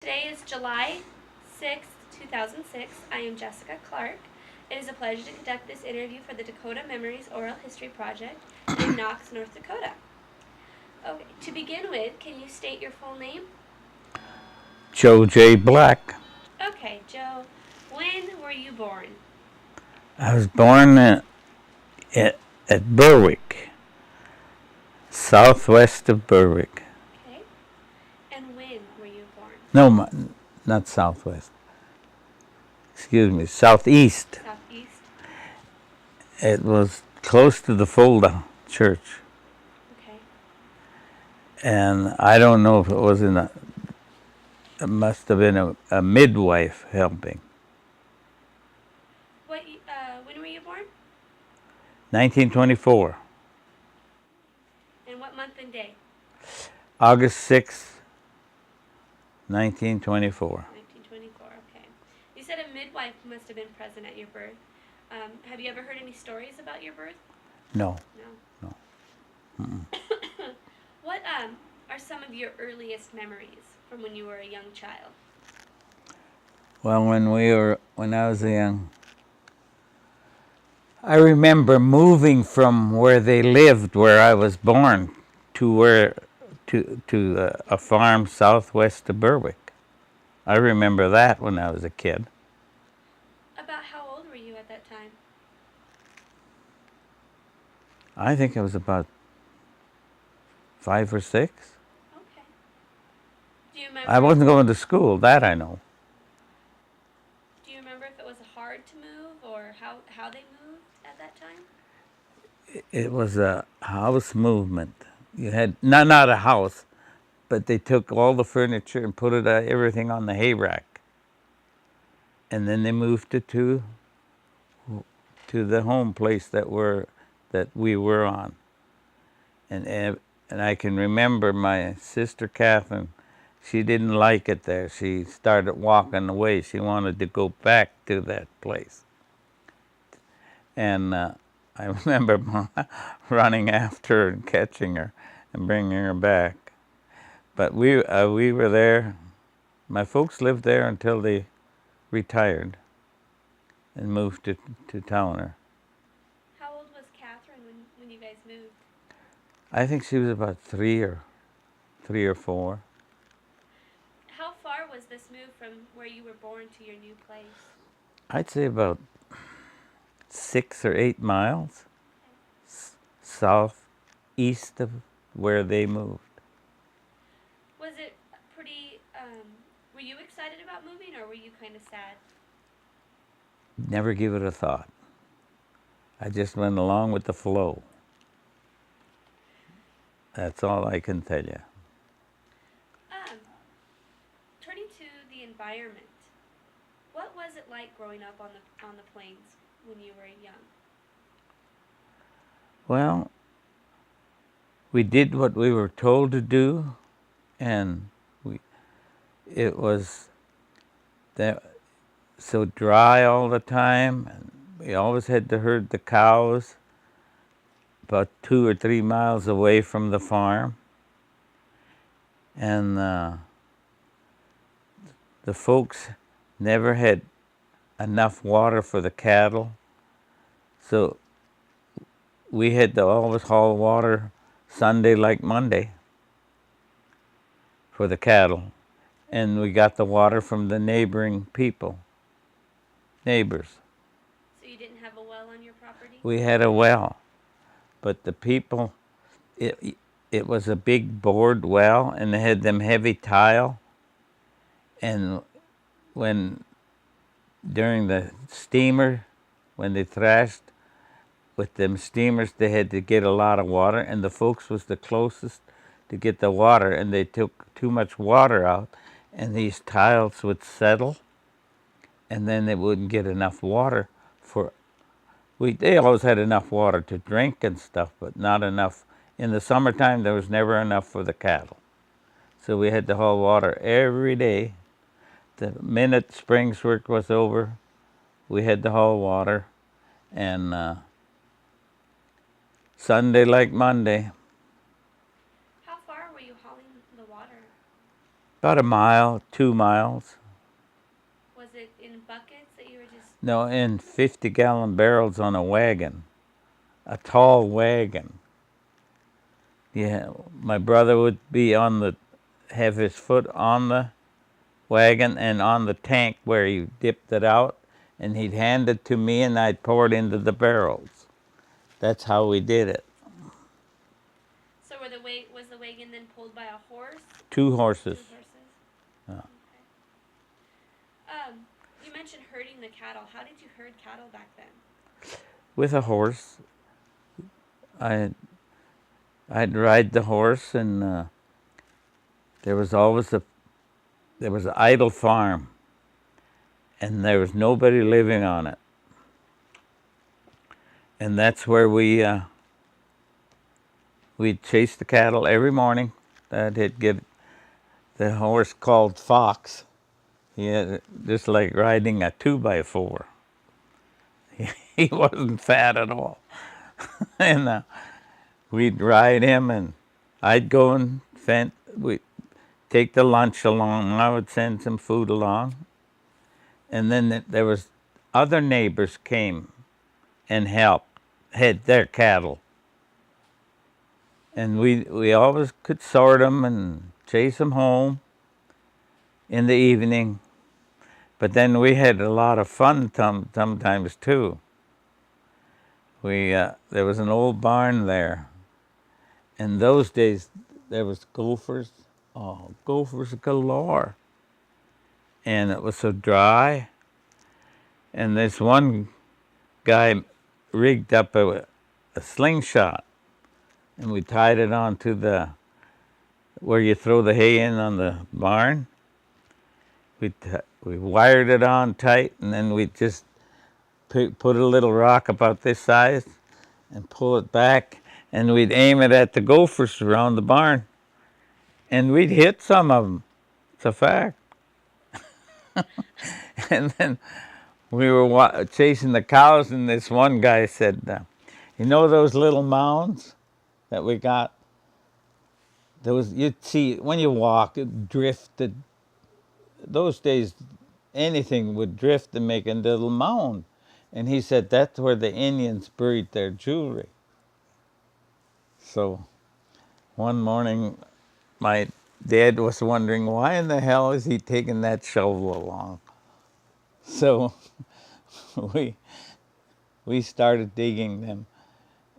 Today is July 6th, 2006. I am Jessica Clark. It is a pleasure to conduct this interview for the Dakota Memories Oral History Project in Knox, North Dakota. Okay, to begin with, can you state your full name? Joe J. Black. Okay, Joe, when were you born? I was born at Berwick, southwest of Berwick. Okay, and when were you born? No, not southwest. Excuse me, southeast. Southeast? It was close to the Fulda Church. Okay. And I don't know if it was it must have been a midwife helping. When were you born? 1924, And what month and day? August 6th, 1924. 1924, okay. You said a midwife must have been present at your birth. Have you ever heard any stories about your birth? No. No. What are some of your earliest memories from when you were a young child? Well, when I was young, I remember moving from where they lived, where I was born, to a farm southwest of Berwick. I remember that when I was a kid. About how old were you at that time? I think I was about 5 or 6. Okay. Do you remember? I wasn't going to school, that I know. Do you remember if it was hard to move or how they moved at that time? It was a house movement. You had not a house, but they took all the furniture and put everything on the hay rack, and then they moved it to the home place that we were on. And I can remember my sister Catherine. She didn't like it there. She started walking away. She wanted to go back to that place. And I remember running after her and catching her and bringing her back. But we were there. My folks lived there until they retired and moved to Towner. How old was Catherine when you guys moved? I think she was about 3 or 4. How far was this move from where you were born to your new place? I'd say about 6 or 8 miles southeast of where they moved. Was it pretty, were you excited about moving or were you kind of sad? Never give it a thought. I just went along with the flow. That's all I can tell you. Turning to the environment, what was it like growing up on the plains when you were young? Well, we did what we were told to do, and it was so dry all the time. And we always had to herd the cows about 2 or 3 miles away from the farm. And the folks never had enough water for the cattle, so we had to always haul water Sunday like Monday for the cattle. And we got the water from the neighbors. So you didn't have a well on your property? We had a well, but the people, it was a big bored well, and they had them heavy tile. And during the steamer, when they thrashed with them steamers, they had to get a lot of water, and the folks was the closest to get the water, and they took too much water out, and these tiles would settle, and then they wouldn't get enough water they always had enough water to drink and stuff, but not enough. In the summertime, there was never enough for the cattle. So we had to haul water every day. The minute spring's work was over, we had to haul water. And Sunday like Monday. How far were you hauling the water? About a mile, 2 miles. Was it in buckets that you were just... No, in 50-gallon barrels on a wagon, a tall wagon. Yeah, my brother would be have his foot on the wagon and on the tank where he dipped it out, and he'd hand it to me and I'd pour it into the barrels. That's how we did it. So was the wagon then pulled by a horse? 2 horses. 2 horses. Yeah. Okay. You mentioned herding the cattle. How did you herd cattle back then? With a horse. I'd ride the horse, and there was an idle farm, and there was nobody living on it. And that's where we'd chase the cattle every morning. That'd get the horse called Fox. He had just like riding a 2x4. He wasn't fat at all. And we'd ride him, and I'd go and we'd take the lunch along. I would send some food along. And then there was other neighbors came and helped, had their cattle. And we always could sort them and chase them home in the evening. But then we had a lot of fun sometimes too. There was an old barn there. In those days, there was gophers. Oh, gophers galore. And it was so dry. And this one guy rigged up a slingshot, and we tied it onto where you throw the hay in on the barn. We wired it on tight, and then we just put a little rock about this size and pull it back, and we'd aim it at the gophers around the barn, and we'd hit some of them. It's a fact. And then we were chasing the cows, and this one guy said, you know those little mounds that we got? Those, you'd see, when you walk, it drifted. Those days, anything would drift and make a little mound. And he said that's where the Indians buried their jewelry. So one morning, my dad was wondering, why in the hell is he taking that shovel along? So we started digging them.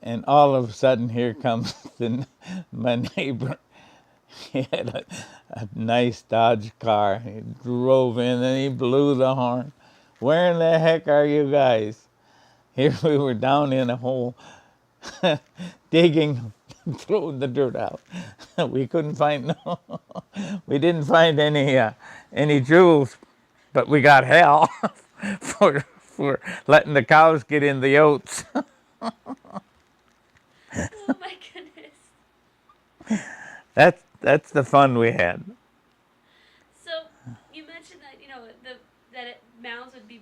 And all of a sudden, here comes my neighbor. He had a nice Dodge car. He drove in and he blew the horn. Where in the heck are you guys? Here we were down in a hole, digging, throwing the dirt out. We couldn't find we didn't find any jewels, but we got hell for letting the cows get in the oats. Oh my goodness. That's the fun we had. So you mentioned that mounds would be,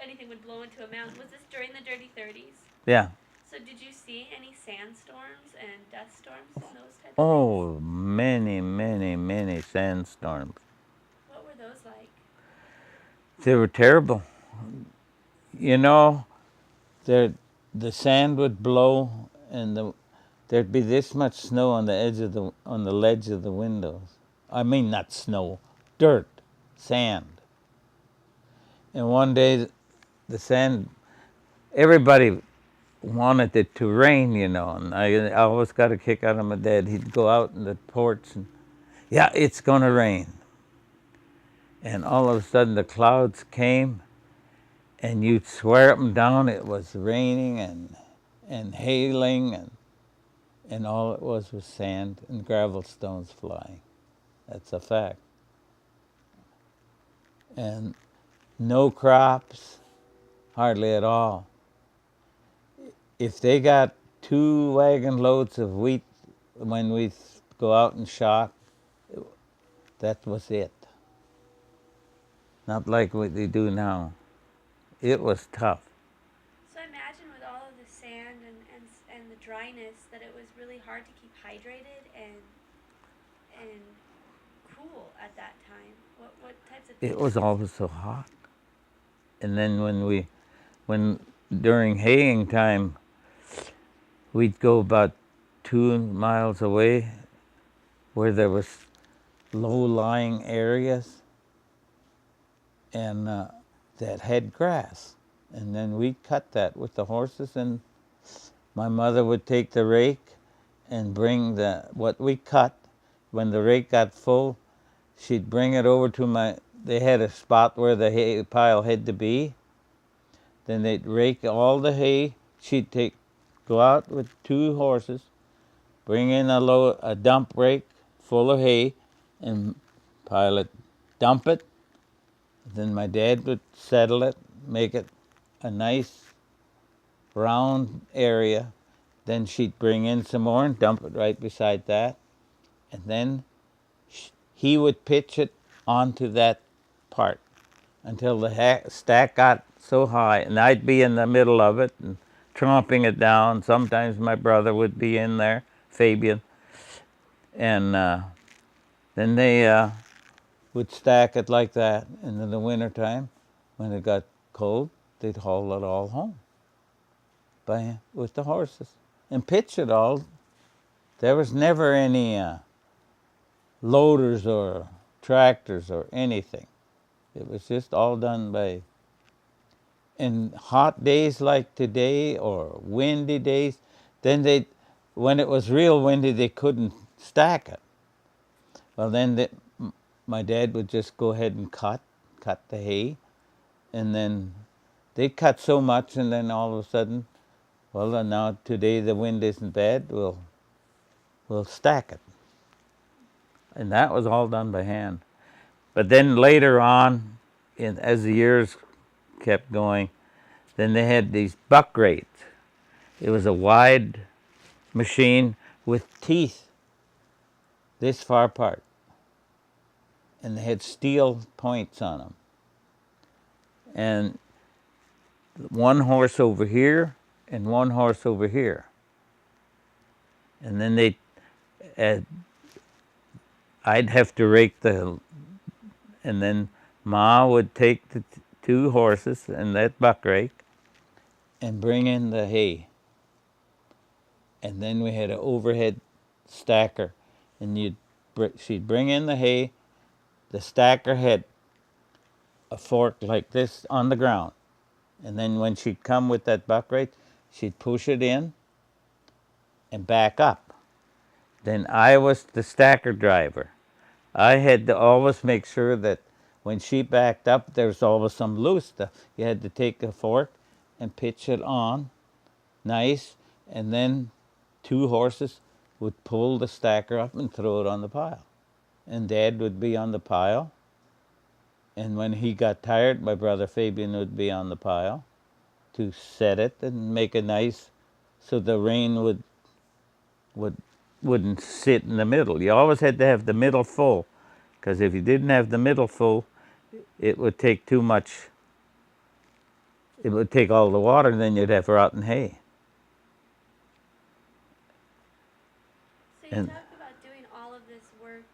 anything would blow into a mound. Was this during the Dirty 30s? Yeah. So did you see any sandstorms and dust storms in those types of things? Oh, many sandstorms. What were those like? They were terrible. You know, the sand would blow, and there'd be this much snow on the ledge of the windows. I mean, not snow, dirt, sand. And one day, the sand, everybody wanted it to rain, you know, and I always got a kick out of my dad. He'd go out in the porch and, yeah, it's going to rain. And all of a sudden, the clouds came, and you'd swear up and down it was raining and hailing, and all it was sand and gravel stones flying. That's a fact. And no crops, hardly at all. If they got 2 wagon loads of wheat when we go out and shock, that was it. Not like what they do now. It was tough. So I imagine with all of the sand and the dryness that it was really hard to keep hydrated and cool at that time? What types of It things was did you always so hot. And then when during haying time, we'd go about 2 miles away where there was low-lying areas and that had grass. And then we'd cut that with the horses, and my mother would take the rake and bring what we cut. When the rake got full, she'd bring it over to they had a spot where the hay pile had to be. Then they'd rake all the hay. She'd go out with 2 horses, bring in a dump rake full of hay, and pile it, dump it. Then my dad would settle it, make it a nice round area. Then she'd bring in some more and dump it right beside that. And then he would pitch it onto that part until the stack got so high. And I'd be in the middle of it and tromping it down. Sometimes my brother would be in there, Fabian. And then they would stack it like that. And in the wintertime, when it got cold, they'd haul it all home with the horses and pitch it all. There was never any loaders or tractors or anything. It was just all done by, in hot days like today or windy days, then when it was real windy, they couldn't stack it. Well, then my dad would just go ahead and cut the hay, and then they'd cut so much, and then all of a sudden, well, now today the wind isn't bad, we'll stack it. And that was all done by hand. But then later on, as the years kept going, then they had these buck rates. It was a wide machine with teeth this far apart. And they had steel points on them. And 1 horse over here and 1 horse over here. And then I'd have to rake and then Ma would take the 2 horses and that buck rake and bring in the hay. And then we had an overhead stacker, and she'd bring in the hay. The stacker had a fork like this on the ground. And then when she'd come with that buck rake, she'd push it in and back up. Then I was the stacker driver. I had to always make sure that when she backed up, there was always some loose stuff. You had to take a fork and pitch it on, nice, and then 2 horses would pull the stacker up and throw it on the pile. And Dad would be on the pile. And when he got tired, my brother Fabian would be on the pile to set it and make it nice so the rain wouldn't sit in the middle. You always had to have the middle full, because if you didn't have the middle full, it would take too much. It would take all the water, and then you'd have rotten hay. So you talk about doing all of this work,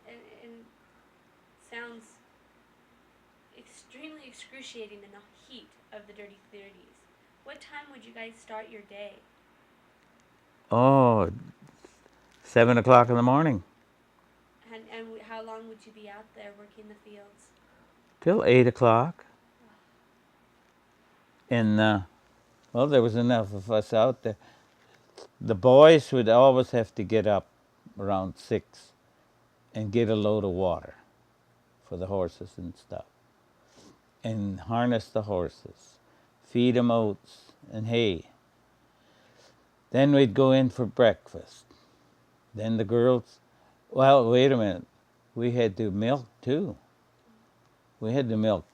and sounds extremely excruciating in the heat of the dirty 30s. What time would you guys start your day? Oh, 7 o'clock in the morning. And how long would you be out there working the fields? Till 8 o'clock. And, well, there was enough of us out there. The boys would always have to get up around 6 and get a load of water for the horses and stuff. And harness the horses, feed them oats and hay. Then we'd go in for breakfast. Then the girls, well, wait a minute, we had to milk too. We had to milk.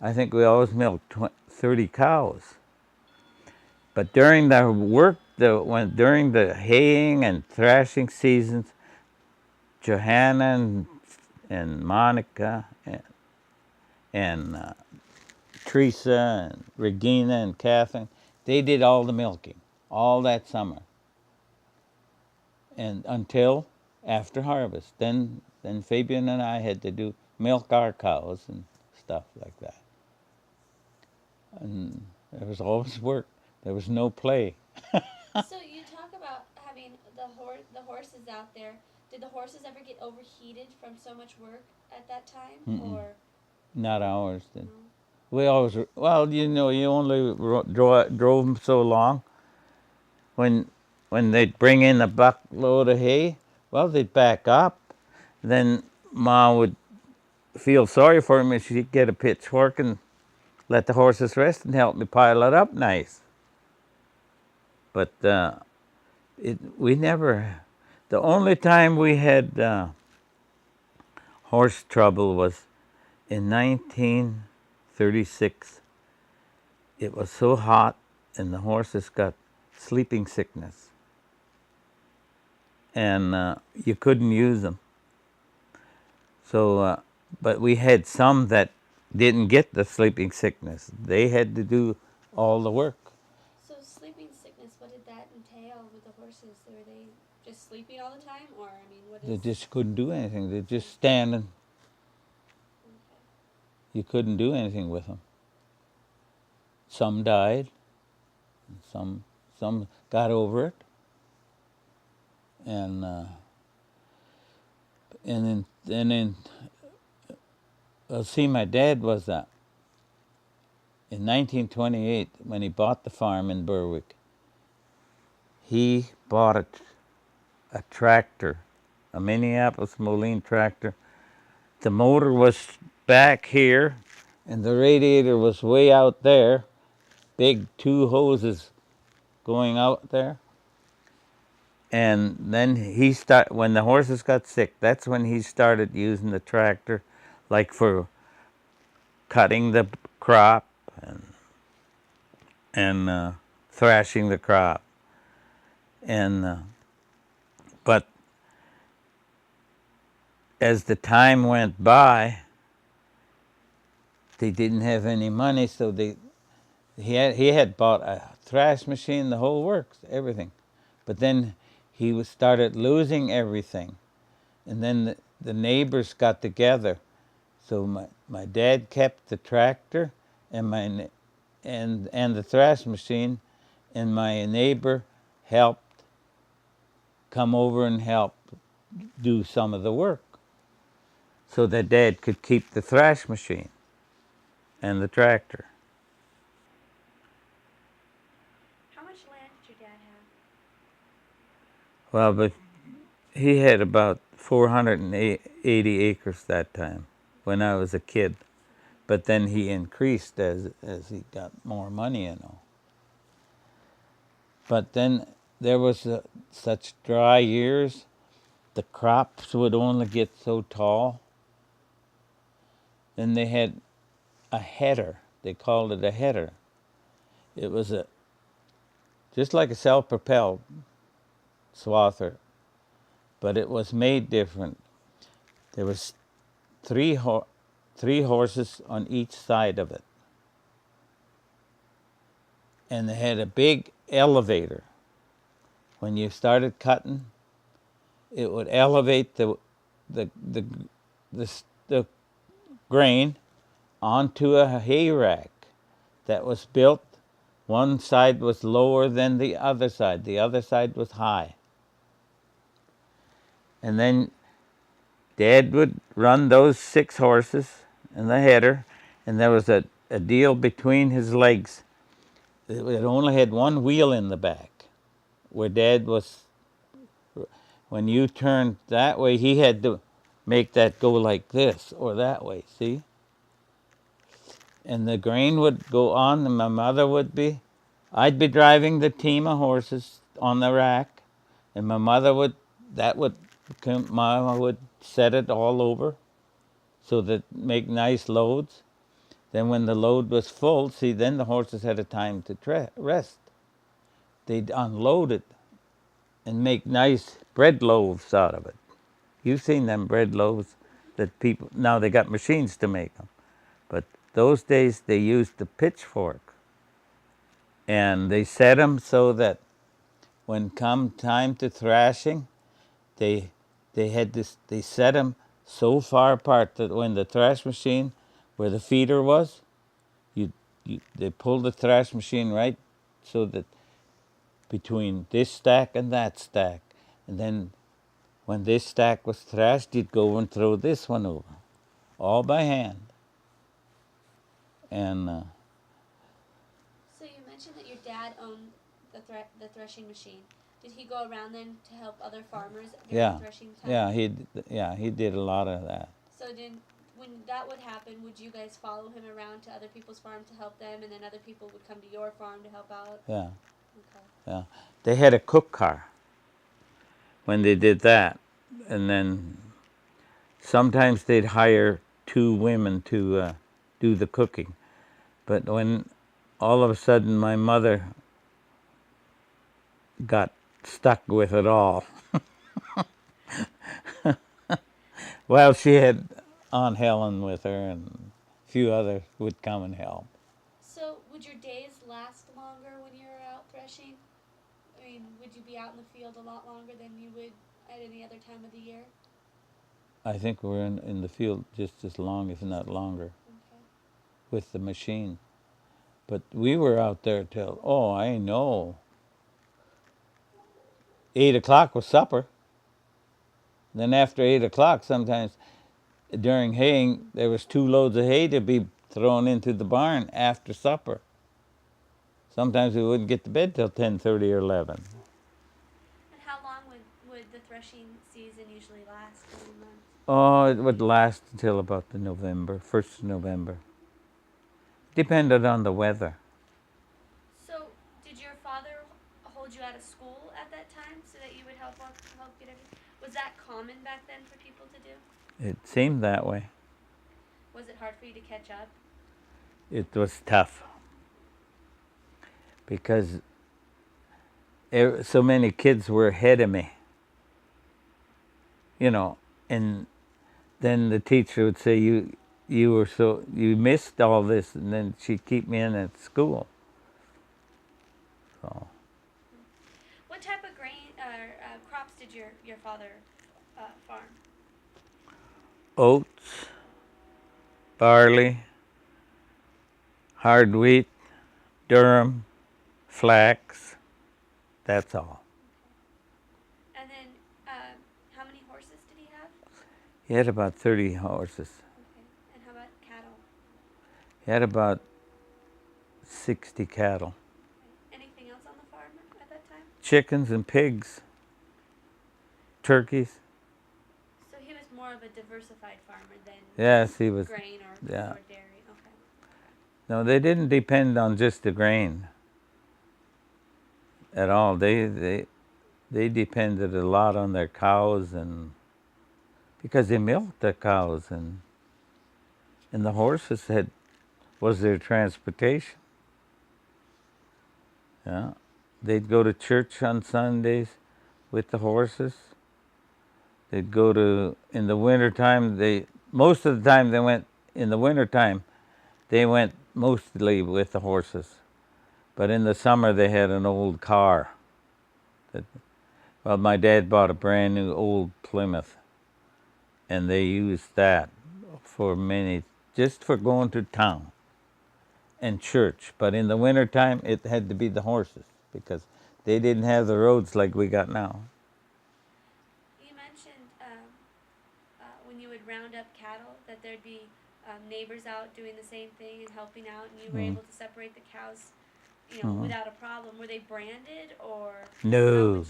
I think we always milked 30 cows. But during the work, during the haying and thrashing seasons, Johanna and Monica and Teresa and Regina and Catherine, they did all the milking, all that summer. And until after harvest. Then Then Fabian and I had to do milk our cows and stuff like that. And there was always work. There was no play. So you talk about having the horses out there. Did the horses ever get overheated from so much work at that time, Mm-mm. or Not ours then. no? We always, well, you know, you only drove them so long. When they'd bring in a buckload of hay, well, they'd back up. Then Ma would feel sorry for him, and she'd get a pitchfork and let the horses rest and help me pile it up nice. But we never. The only time we had horse trouble was in 1936. It was so hot, and the horses got sleeping sickness, and you couldn't use them. So, but we had some that didn't get the sleeping sickness. They had to do all the work. So sleeping sickness, what did that entail with the horses? Were they just sleeping all the time, or I mean, what They is? just couldn't do anything. They just standing. Okay. You couldn't do anything with them. Some died. Some got over it. And then see, my dad was in 1928 when he bought the farm in Berwick. He bought a tractor, a Minneapolis Moline tractor. The motor was back here, and the radiator was way out there. Big two hoses going out there. And then when the horses got sick, that's when he started using the tractor, like for cutting the crop and thrashing the crop. And but as the time went by, they didn't have any money, so he had bought a thrash machine, the whole works, everything. But then he started losing everything, and then the neighbors got together. So my dad kept the tractor and the thrash machine, and my neighbor helped come over and help do some of the work, so that Dad could keep the thrash machine and the tractor. How much land did your dad have? Well, but he had about 480 acres that time when I was a kid. But then he increased as he got more money, you know. But then there was such dry years, the crops would only get so tall. Then they had a header. They called it a header. It was just like a self-propelled swather, but it was made different. There was three horses on each side of it, and they had a big elevator. When you started cutting, it would elevate the grain onto a hay rack that was built. One side was lower than the other side. The other side was high. And then Dad would run those 6 horses in the header, and there was a deal between his legs. It only had one wheel in the back, where Dad was. When you turned that way, he had to make that go like this or that way, see? And the grain would go on, and my mother I'd be driving the team of horses on the rack, and Mama would set it all over so that make nice loads. Then when the load was full, see, then the horses had a time to rest. They'd unload it and make nice bread loaves out of it. You've seen them bread loaves that now they got machines to make them. But those days they used the pitchfork. And they set them so that when come time to thrashing, they set them so far apart that when the thrash machine, where the feeder was, they pulled the thrash machine right so that between this stack and that stack, and then when this stack was thrashed, you'd go and throw this one over, all by hand. And So you mentioned that your dad owned the threshing machine. Did he go around then to help other farmers during threshing time? he did a lot of that. So when that would happen, would you guys follow him around to other people's farms to help them, and then other people would come to your farm to help out? Yeah, Okay. yeah. They had a cook car when they did that, and then sometimes they'd hire 2 women to do the cooking. But when all of a sudden my mother got stuck with it all, well, she had Aunt Helen with her, and a few others would come and help. So would your days last longer when you were out threshing? I mean, would you be out in the field a lot longer than you would at any other time of the year? I think we're in the field just as long, if not longer, Okay. with the machine. But we were out there till, oh, I know, 8 o'clock was supper. Then after 8 o'clock, sometimes during haying, there was 2 loads of hay to be thrown into the barn after supper. Sometimes we wouldn't get to bed till 10:30 or 11. And how long would the threshing season usually last? How many months? Oh, it would last until about the November, 1st of November. Depended on the weather. So did your father hold you out of school at that time so that you would help get everything? Was that common back then for people to do? It seemed that way. Was it hard for you to catch up? It was tough because so many kids were ahead of me. And then the teacher would say, you missed all this, and then she'd keep me in at school. So. What type of grain or crops did your father farm? Oats, barley, hard wheat, durum, flax. That's all. And then, how many horses did he have? He had about 30 horses. Okay. And how about cattle? He had about 60 cattle. Okay. Anything else on the farm at that time? Chickens and pigs, turkeys. So he was more of a diversified farmer than Yes, he was. grain or Yeah. dairy. Okay. No, they didn't depend on just the grain at all. They depended a lot on their cows, and because they milked the cows, and the horses was their transportation. Yeah, they'd go to church on Sundays with the horses. They'd go to, in the wintertime, most of the time they went, in the wintertime, they went mostly with the horses. But in the summer they had an old car. Well, my dad bought a brand new old Plymouth, and they used that just for going to town and church. But in the wintertime, it had to be the horses because they didn't have the roads like we got now. You mentioned when you would round up cattle that there'd be neighbors out doing the same thing and helping out, and you were able to separate the cows, without a problem. Were they branded, or No.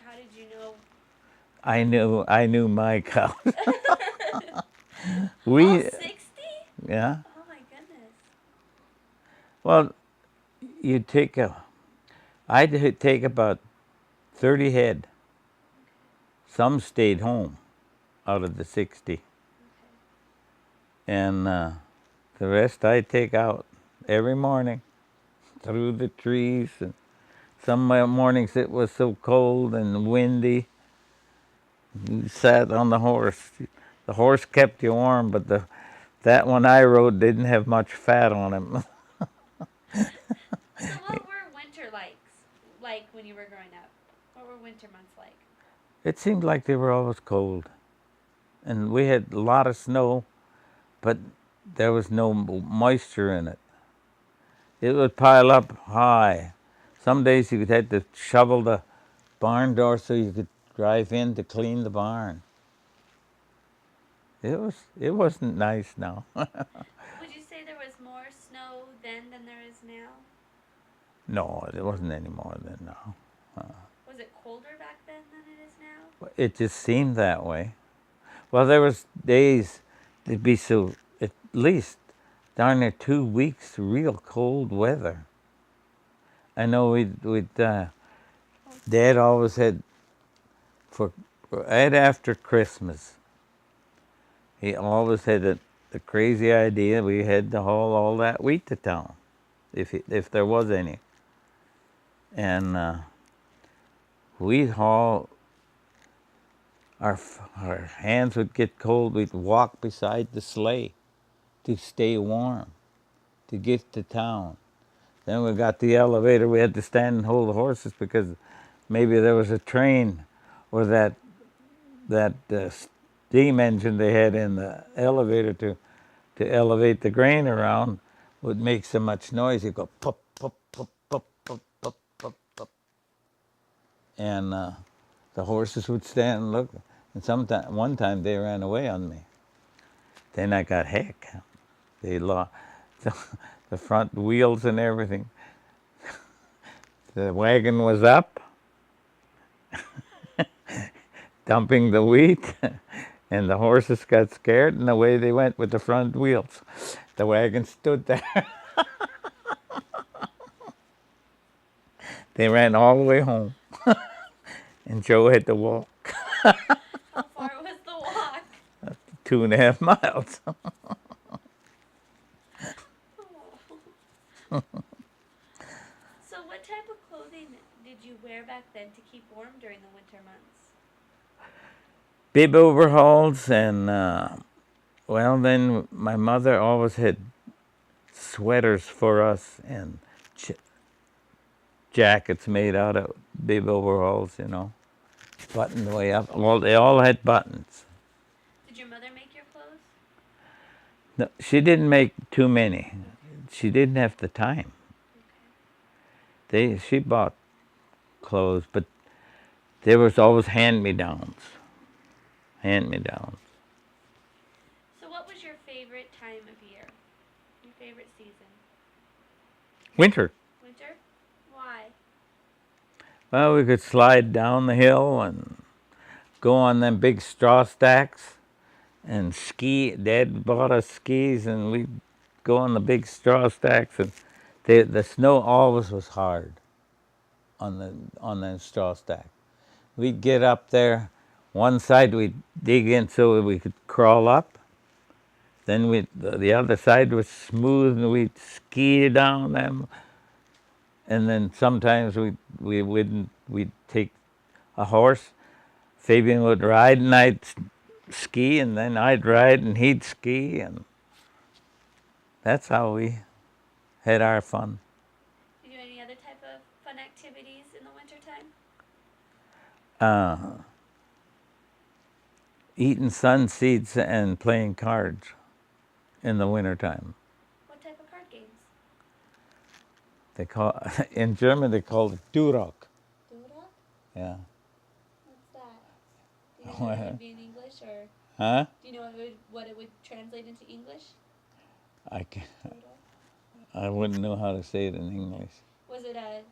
How did you know? I knew my cows. All 60? Yeah. Oh my goodness. Well, I'd take about 30 head. Some stayed home out of the 60. Okay. And the rest I'd take out every morning through the trees. And some mornings it was so cold and windy, you sat on the horse. The horse kept you warm, but that one I rode didn't have much fat on him. So what were winter like when you were growing up? What were winter months like? It seemed like they were always cold. and we had a lot of snow, but there was no moisture in it. It would pile up high. Some days you had to shovel the barn door so you could drive in to clean the barn. It wasn't nice now. Would you say there was more snow then than there is now? No, it wasn't any more than now. Was it colder back then than it is now? It just seemed that way. Well, there was days it'd be so at least darn near 2 weeks real cold weather. I know we'd Dad always had for right after Christmas. He always had a crazy idea we had to haul all that wheat to town, if there was any. And we'd haul. Our hands would get cold. We'd walk beside the sleigh to stay warm, to get to town. Then we got the elevator. We had to stand and hold the horses because maybe there was a train or that steam engine they had in the elevator to elevate the grain around would make so much noise. You'd go pop, pop, pop, pop, pop, pop, pop, pop. And the horses would stand and look. And one time they ran away on me. Then I got heck. They lost the front wheels and everything. The wagon was up, dumping the wheat, and the horses got scared, and away they went with the front wheels. The wagon stood there. They ran all the way home, and Joe had to walk How far was the walk? 2.5 miles. So what type of clothing did you wear back then to keep warm during the winter months? Bib overalls, and well, then my mother always had sweaters for us and jackets made out of bib overalls, buttoned way up. Well, they all had buttons. Did your mother make your clothes? No, she didn't make too many. She didn't have the time. She bought clothes, but there was always hand-me-downs. Hand-me-downs. So what was your favorite time of year? Your favorite season? Winter. Winter? Why? Well, we could slide down the hill and go on them big straw stacks and ski. Dad bought us skis, and we'd go on the big straw stacks, and the snow always was hard on the straw stack. We'd get up there. One side we'd dig in so we could crawl up. Then the other side was smooth, and we'd ski down them. And then sometimes we'd take a horse. Fabian would ride, and I'd ski, and then I'd ride, and he'd ski, and that's how we had our fun. Do you do any other type of fun activities in the wintertime? Eating sun seeds and playing cards in the wintertime. What type of card games? In German they call it Durok. Doodle? Yeah. What's that? Do you know what it would be in English, or Huh? do you know what it would translate into English? Doodle? I wouldn't know how to say it in English. Was it a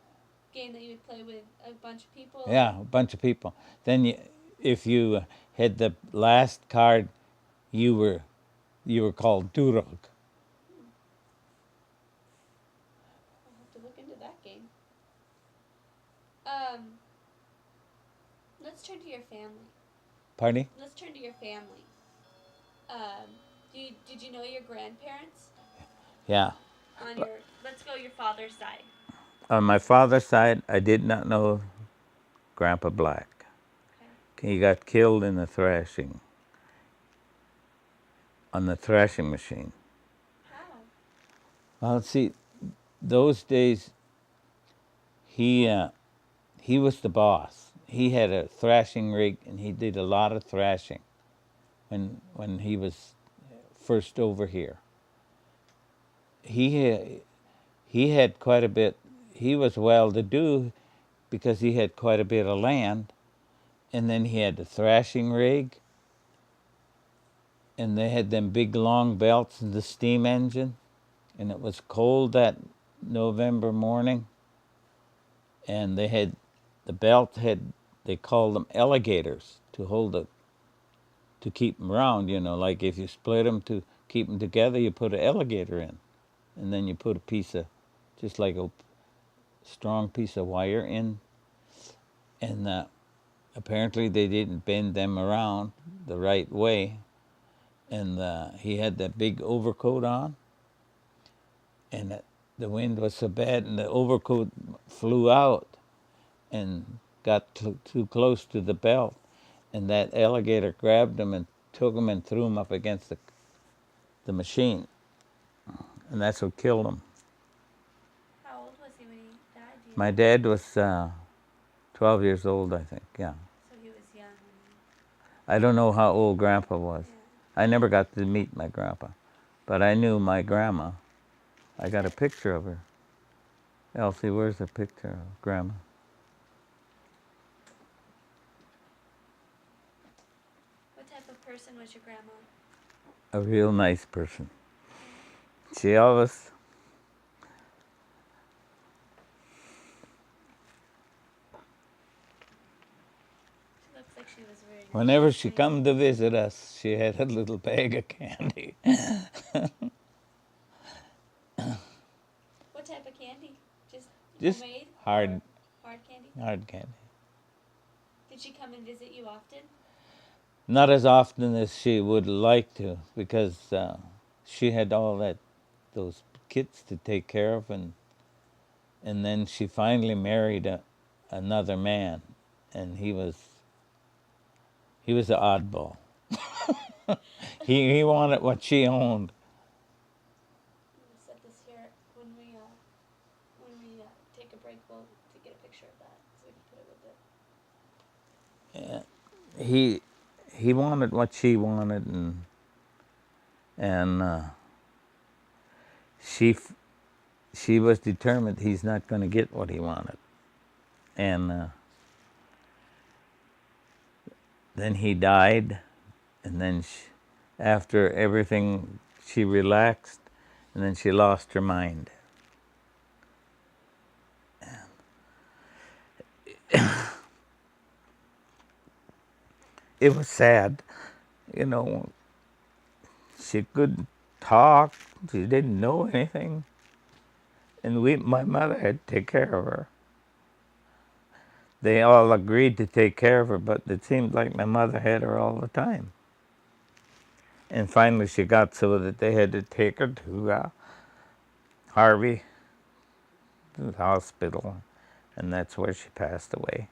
game that you would play with a bunch of people? Yeah, a bunch of people. Then if you had the last card, you were called Durok. I'll have to look into that game. Let's turn to your family. Pardon? Let's turn to your family. Did you know your grandparents? Yeah. Let's go your father's side. On my father's side, I did not know Grandpa Black. Okay. He got killed in the thrashing, on the thrashing machine. How? Well, see, those days, he was the boss. He had a thrashing rig, and he did a lot of thrashing when he was first over here. He had quite a bit. He was well-to-do because he had quite a bit of land, and then he had the thrashing rig, and they had them big long belts and the steam engine, and it was cold that November morning, and the belt had, they called them alligators to hold it, to keep them round, like if you split them to keep them together, you put an alligator in, and then you put a piece of, just like a strong piece of wire in, and apparently they didn't bend them around the right way, and he had that big overcoat on, and the wind was so bad, and the overcoat flew out and got too close to the belt, and that alligator grabbed him and took him and threw him up against the machine, and that's what killed him. How old was he when he died? My dad was 12 years old, I think, yeah. So he was young. I don't know how old Grandpa was. Yeah. I never got to meet my grandpa, but I knew my grandma. I got a picture of her. Elsie, where's the picture of Grandma? What type of person was your grandma? A real nice person. She always... She looks like she was very nice. Whenever she come to visit us, she had a little bag of candy. What type of candy? Just homemade? hard Hard candy? hard candy. Did she come and visit you often? Not as often as she would like to, because she had those kids to take care of, and then she finally married another man, and he was an oddball. he wanted what she owned. I'm gonna set this here when we take a break. We'll get a picture of that so we can put it with it. He wanted what she wanted, and she was determined he's not going to get what he wanted, and then he died, and then after everything, she relaxed, and then she lost her mind. It was sad, She couldn't talk. She didn't know anything, and my mother had to take care of her. They all agreed to take care of her, but it seemed like my mother had her all the time. And finally she got so that they had to take her to Harvey, to the hospital, and that's where she passed away.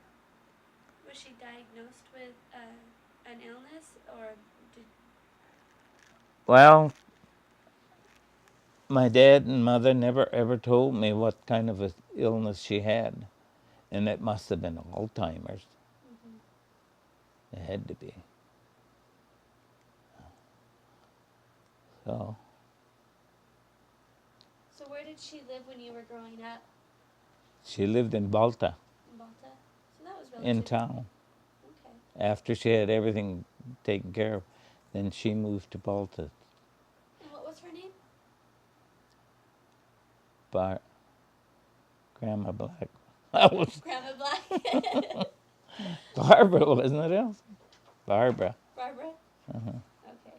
Was she diagnosed with an illness, or did... Well, my dad and mother never ever told me what kind of an illness she had, and it must have been Alzheimer's. Mm-hmm. It had to be. So where did she live when you were growing up? She lived in Balta. In Balta? So that was in town. Okay. After she had everything taken care of, then she moved to Balta. And what was her name? Grandma Black. Grandma Black. Barbara, wasn't it, Elsie? Barbara. Barbara? Uh-huh. Okay.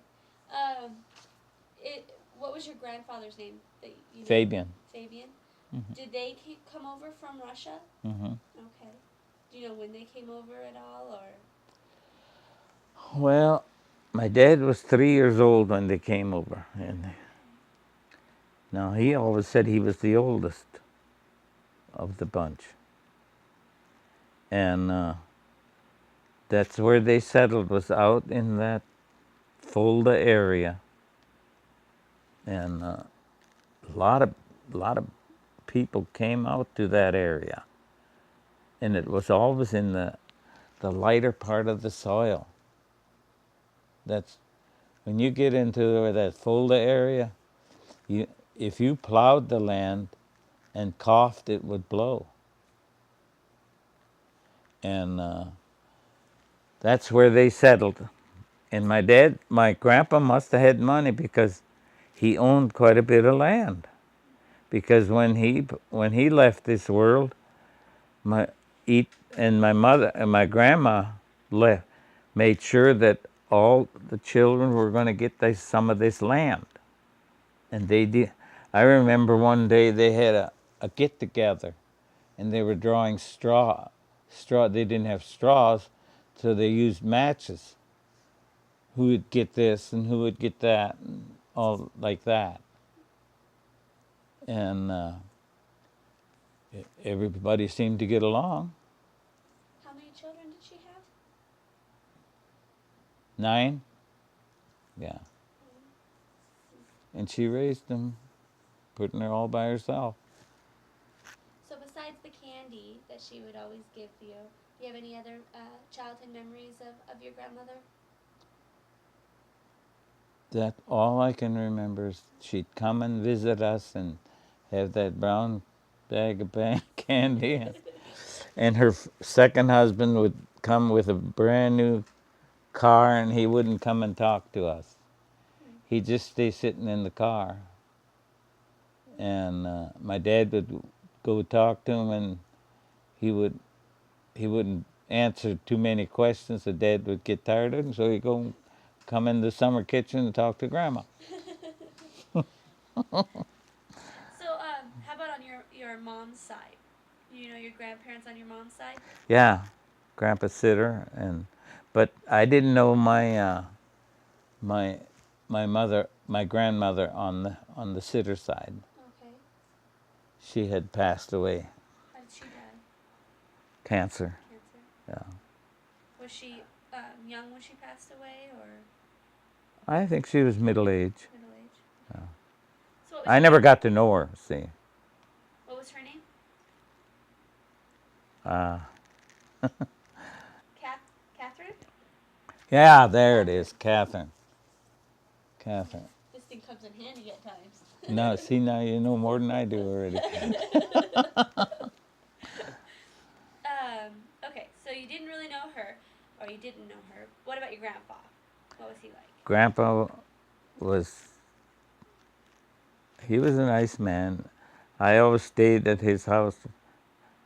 What was your grandfather's name? That you know? Fabian. Fabian? Mm-hmm. Did they come over from Russia? Mm-hmm. Okay. Do you know when they came over at all, or? Well, my dad was 3 years old when they came over, and now he always said he was the oldest of the bunch, and that's where they settled, was out in that Fulda area, and a lot of people came out to that area, and it was always in the lighter part of the soil. That's When you get into that Fulda area, if you plowed the land and coughed, it would blow. And that's where they settled. And my grandpa must have had money because he owned quite a bit of land. Because when he left this world, my mother and my grandma made sure that all the children were going to get some of this land, and they did. I remember one day they had a get together, and they were drawing straw. They didn't have straws, so they used matches. Who would get this and who would get that, and all like that, and everybody seemed to get along. How many children did she have? 9, yeah. And she raised them, putting her all by herself. So besides the candy that she would always give you, do you have any other childhood memories of your grandmother? That all I can remember is she'd come and visit us and have that brown bag of candy. And her second husband would come with a brand new car, and he wouldn't come and talk to us. He'd just stay sitting in the car. And my dad would go talk to him, and he wouldn't answer too many questions. The dad would get tired of him, so he'd go come in the summer kitchen and talk to Grandma. So, how about on your mom's side? You know your grandparents on your mom's side? Yeah, Grandpa Sitter, but I didn't know my mother, my grandmother on the Sitter side. Okay. She had passed away. How did she die? Cancer. Cancer. Yeah. Was she young when she passed away, or I think she was middle age. middle age? Yeah. So what was I her never name? got to know her. See. What was her name? Catherine? Yeah, there it is, Catherine. Catherine. This thing comes in handy at times. No, see, now you know more than I do already. Okay, so you didn't really know her, or you didn't know her. What about your grandpa? What was he like? Grandpa he was a nice man. I always stayed at his house.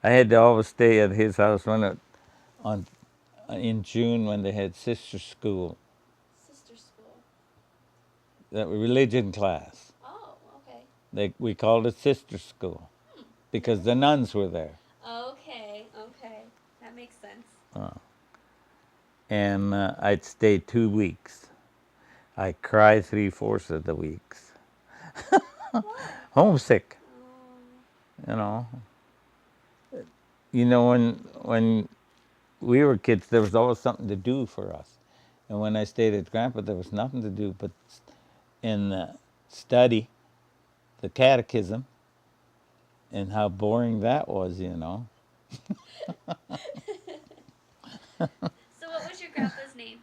I had to always stay at his house in June when they had sister school, Sister school. that religion class. Oh, okay. We called it sister school because the nuns were there. Okay. That makes sense. And I'd stay 2 weeks. I cried 3/4 of the weeks. Homesick, you know. When we were kids, there was always something to do for us. And when I stayed at Grandpa, there was nothing to do but study the catechism, and how boring that was, you know. So what was your grandpa's name?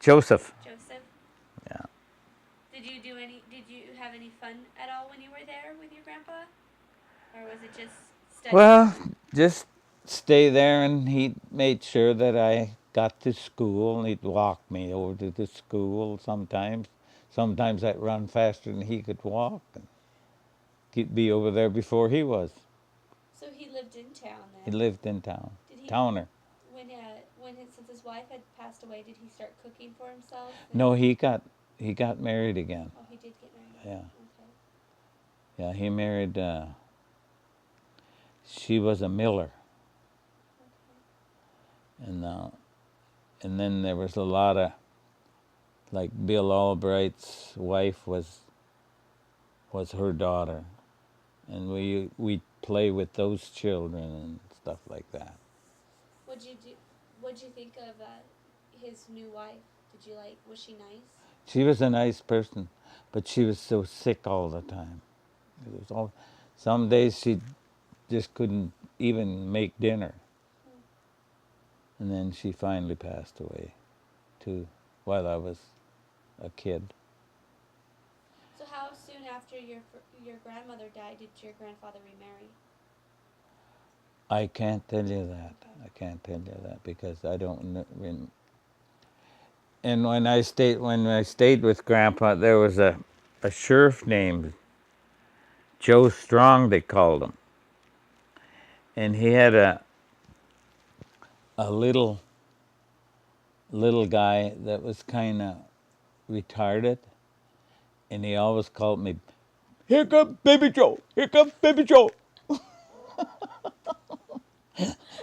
Joseph. Joseph. Yeah. Did you have any fun at all when you were there with your grandpa? Or was it just study? Well, just stay there, and he made sure that I got to school, and he'd walk me over to the school sometimes. Sometimes I'd run faster than he could walk, and be over there before he was. So he lived in town then? He lived in town. Did he, Towner. Since his wife had passed away, did he start cooking for himself? No, he got married again. Oh, he did get married. Yeah. Okay. Yeah, he married. She was a miller, and then there was a lot of, like, Bill Albright's wife was her daughter, and we'd play with those children and stuff like that. What'd you think of his new wife? Was she nice? She was a nice person, but she was so sick all the time. Some days she just couldn't even make dinner. And then she finally passed away, too, while I was a kid. So how soon after your grandmother died did your grandfather remarry? I can't tell you that. Okay. I can't tell you that because I don't know. And when I stayed with Grandpa, there was a sheriff named Joe Strong, they called him, and he had a little guy that was kind of retarded, and he always called me, "Here comes Baby Joe! Here comes Baby Joe!"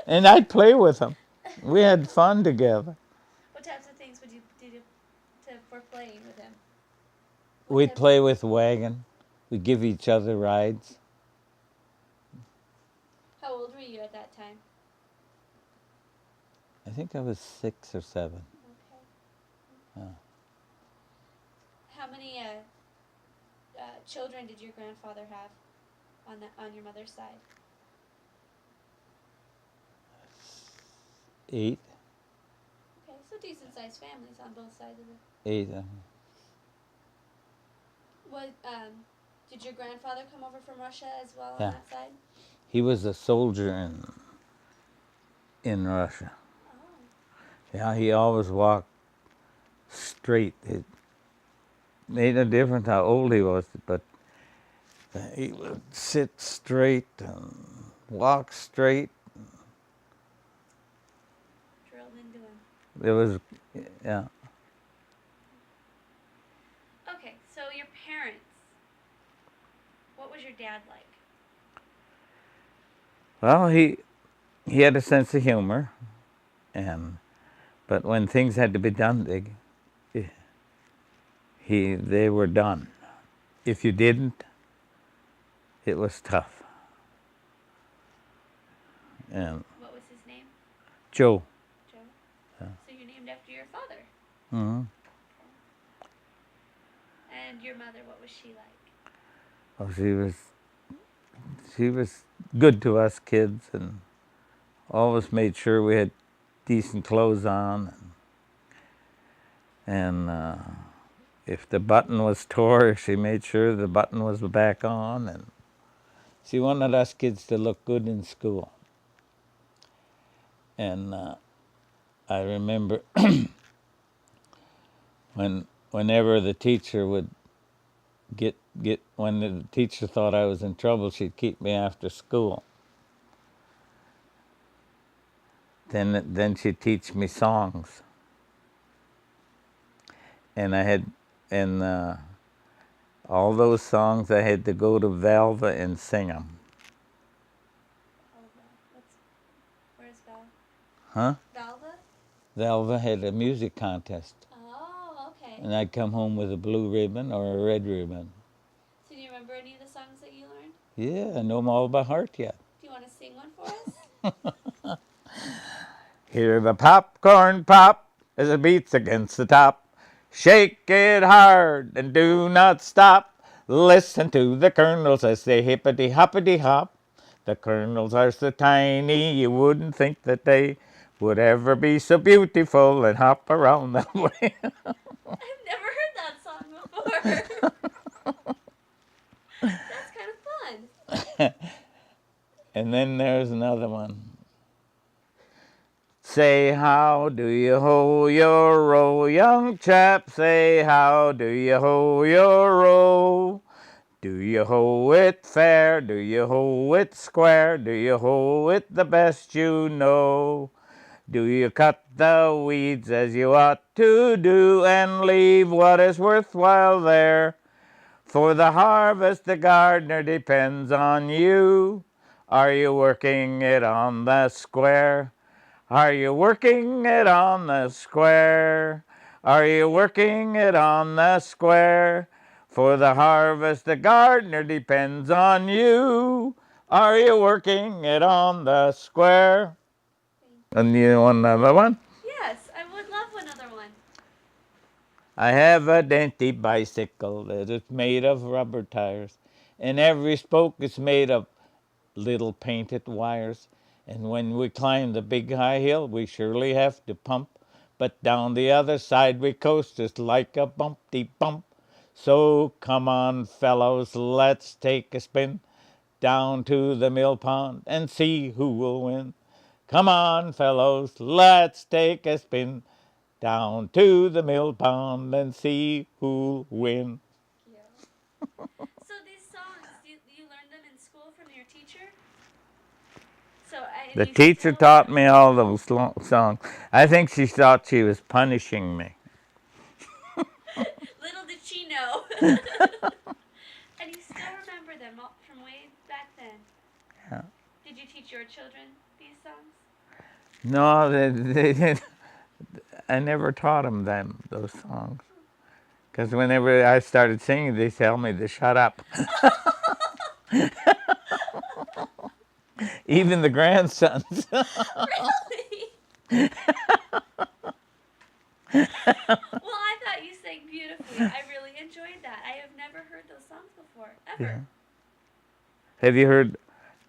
And I'd play with him. We had fun together. What types of things would you do for playing with him? We'd play with wagon. We'd give each other rides. How old were you at that time? I think I was 6 or 7. Okay. How many children did your grandfather have on your mother's side? 8. Okay, so decent sized families on both sides of it. 8. What did your grandfather come over from Russia as well Yeah. on that side? He was a soldier in Russia. Oh. Yeah, he always walked straight. It made no difference how old he was, but he would sit straight and walk straight. Drilled into him. It was, yeah. Okay, so your parents. What was your dad like? Well, he had a sense of humor, but when things had to be done, they were done. If you didn't, it was tough. And What was his name? Joe. Joe? Yeah. So you're named after your father. Mm-hmm. And your mother, what was she like? Oh, she was good to us kids and always made sure we had decent clothes on. And if the button was tore, she made sure the button was back on. And she wanted us kids to look good in school. And I remember whenever the teacher would when the teacher thought I was in trouble, she'd keep me after school. Then she'd teach me songs. And all those songs I had to go to Valva and sing them. Where's Val? Huh? Valva? Valva had a music contest. Oh, okay. And I'd come home with a blue ribbon or a red ribbon. So do you remember any of the songs that you learned? Yeah, I know them all by heart yet. Do you want to sing one for us? Hear the popcorn pop as it beats against the top. Shake it hard and do not stop. Listen to the kernels as they hippity hoppity hop. The kernels are so tiny you wouldn't think that they would ever be so beautiful and hop around that way. I've never heard that song before. That's kind of fun. And then there's another one. Say how do you hoe your row, young chap? Say how do you hoe your row? Do you hoe it fair? Do you hoe it square? Do you hoe it the best you know? Do you cut the weeds as you ought to do and leave what is worthwhile there? For the harvest the gardener depends on you. Are you working it on the square? Are you working it on the square? Are you working it on the square? For the harvest the gardener depends on you. Are you working it on the square? And you want another one? Yes, I would love another one. I have a dainty bicycle that is made of rubber tires, and every spoke is made of little painted wires. And when we climb the big high hill, we surely have to pump but down the other side we coasted like a bumpty bump. So come on, fellows, let's take a spin down to the mill pond and see who will win. Come on, fellows, let's take a spin down to the mill pond and see who'll win. Yeah. So these songs, you learned them in school from your teacher? The teacher taught me all those songs. I think she thought she was punishing me. Little did she know. And you still remember them from way back then? Yeah. Did you teach your children these songs? No, they I never taught them those songs. Because whenever I started singing, they tell me to shut up. Even the grandsons. Really? Well, I thought you sang beautifully. I really enjoyed that. I have never heard those songs before, ever. Yeah. Have you heard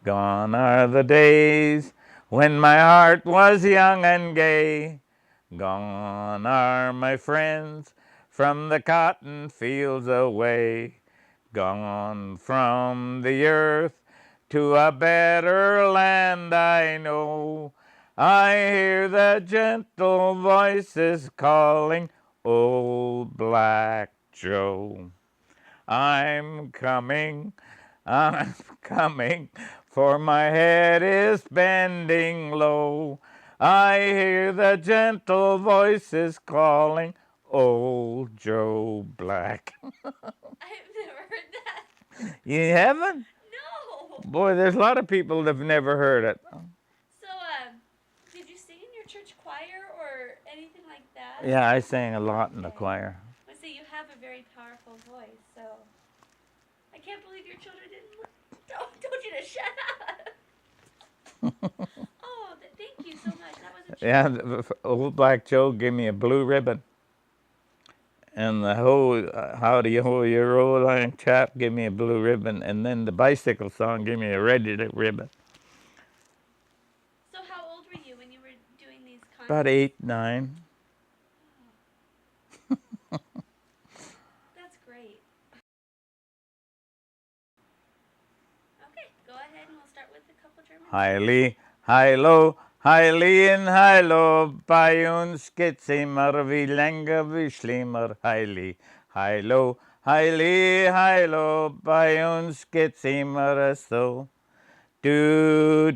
Gone are the days when my heart was young and gay. Gone are my friends from the cotton fields away. Gone from the earth to a better land I know. I hear the gentle voices calling Old Black Joe. I'm coming, for my head is bending low. I hear the gentle voices calling Old Joe Black. I've never heard that. You haven't? No. Boy, there's a lot of people that have never heard it. So, did you sing in your church choir or anything like that? Yeah, I sang a lot in the choir. I say you have a very powerful voice, so I can't believe your children didn't told you to shut up. Oh, thank you so much. That was a treat. Yeah, Old Black Joe gave me a blue ribbon. And the whole Howdy Ho, Your Old Iron Chap gave me a blue ribbon. And then the bicycle song gave me a red ribbon. So how old were you when you were doing these concerts? About 8, 9. That's great. Okay, go ahead and we'll start with a couple German. Heili, heilo, heilin, heilo, bei uns geht's immer wie länger, wie schlimmer. Heili, heilo, heili, heilo, bei uns geht's immer so. Du,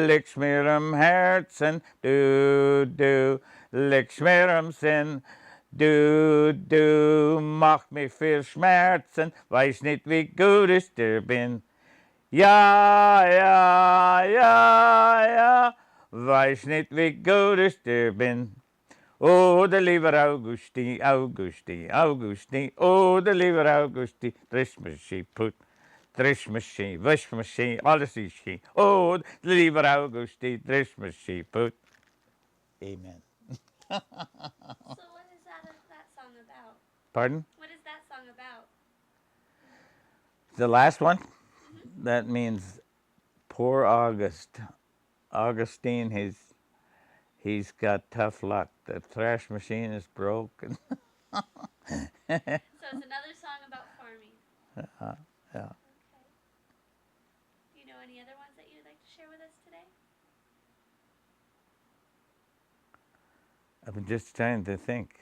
legst mir am Herzen, du, legst mir am Sinn. Du, macht mich viel Schmerzen, weiß nicht, wie gut ich dir bin. Ja, weiß nicht, wie gut ich dir bin. Oh, der lieber Augusti, oh, der lieber Augusti, trisch mich sie put, trisch mich sie, wisch mich sie, alles ist sie. Oh, der lieber Augusti, trisch mich sie put. Amen. So what is that song about? Pardon? What is that song about? The last one? Mm-hmm. That means poor Augustine, he's got tough luck. The thrash machine is broken. So it's another song about farming. Yeah. Okay. Do you know any other ones that you'd like to share with us today? I'm just trying to think.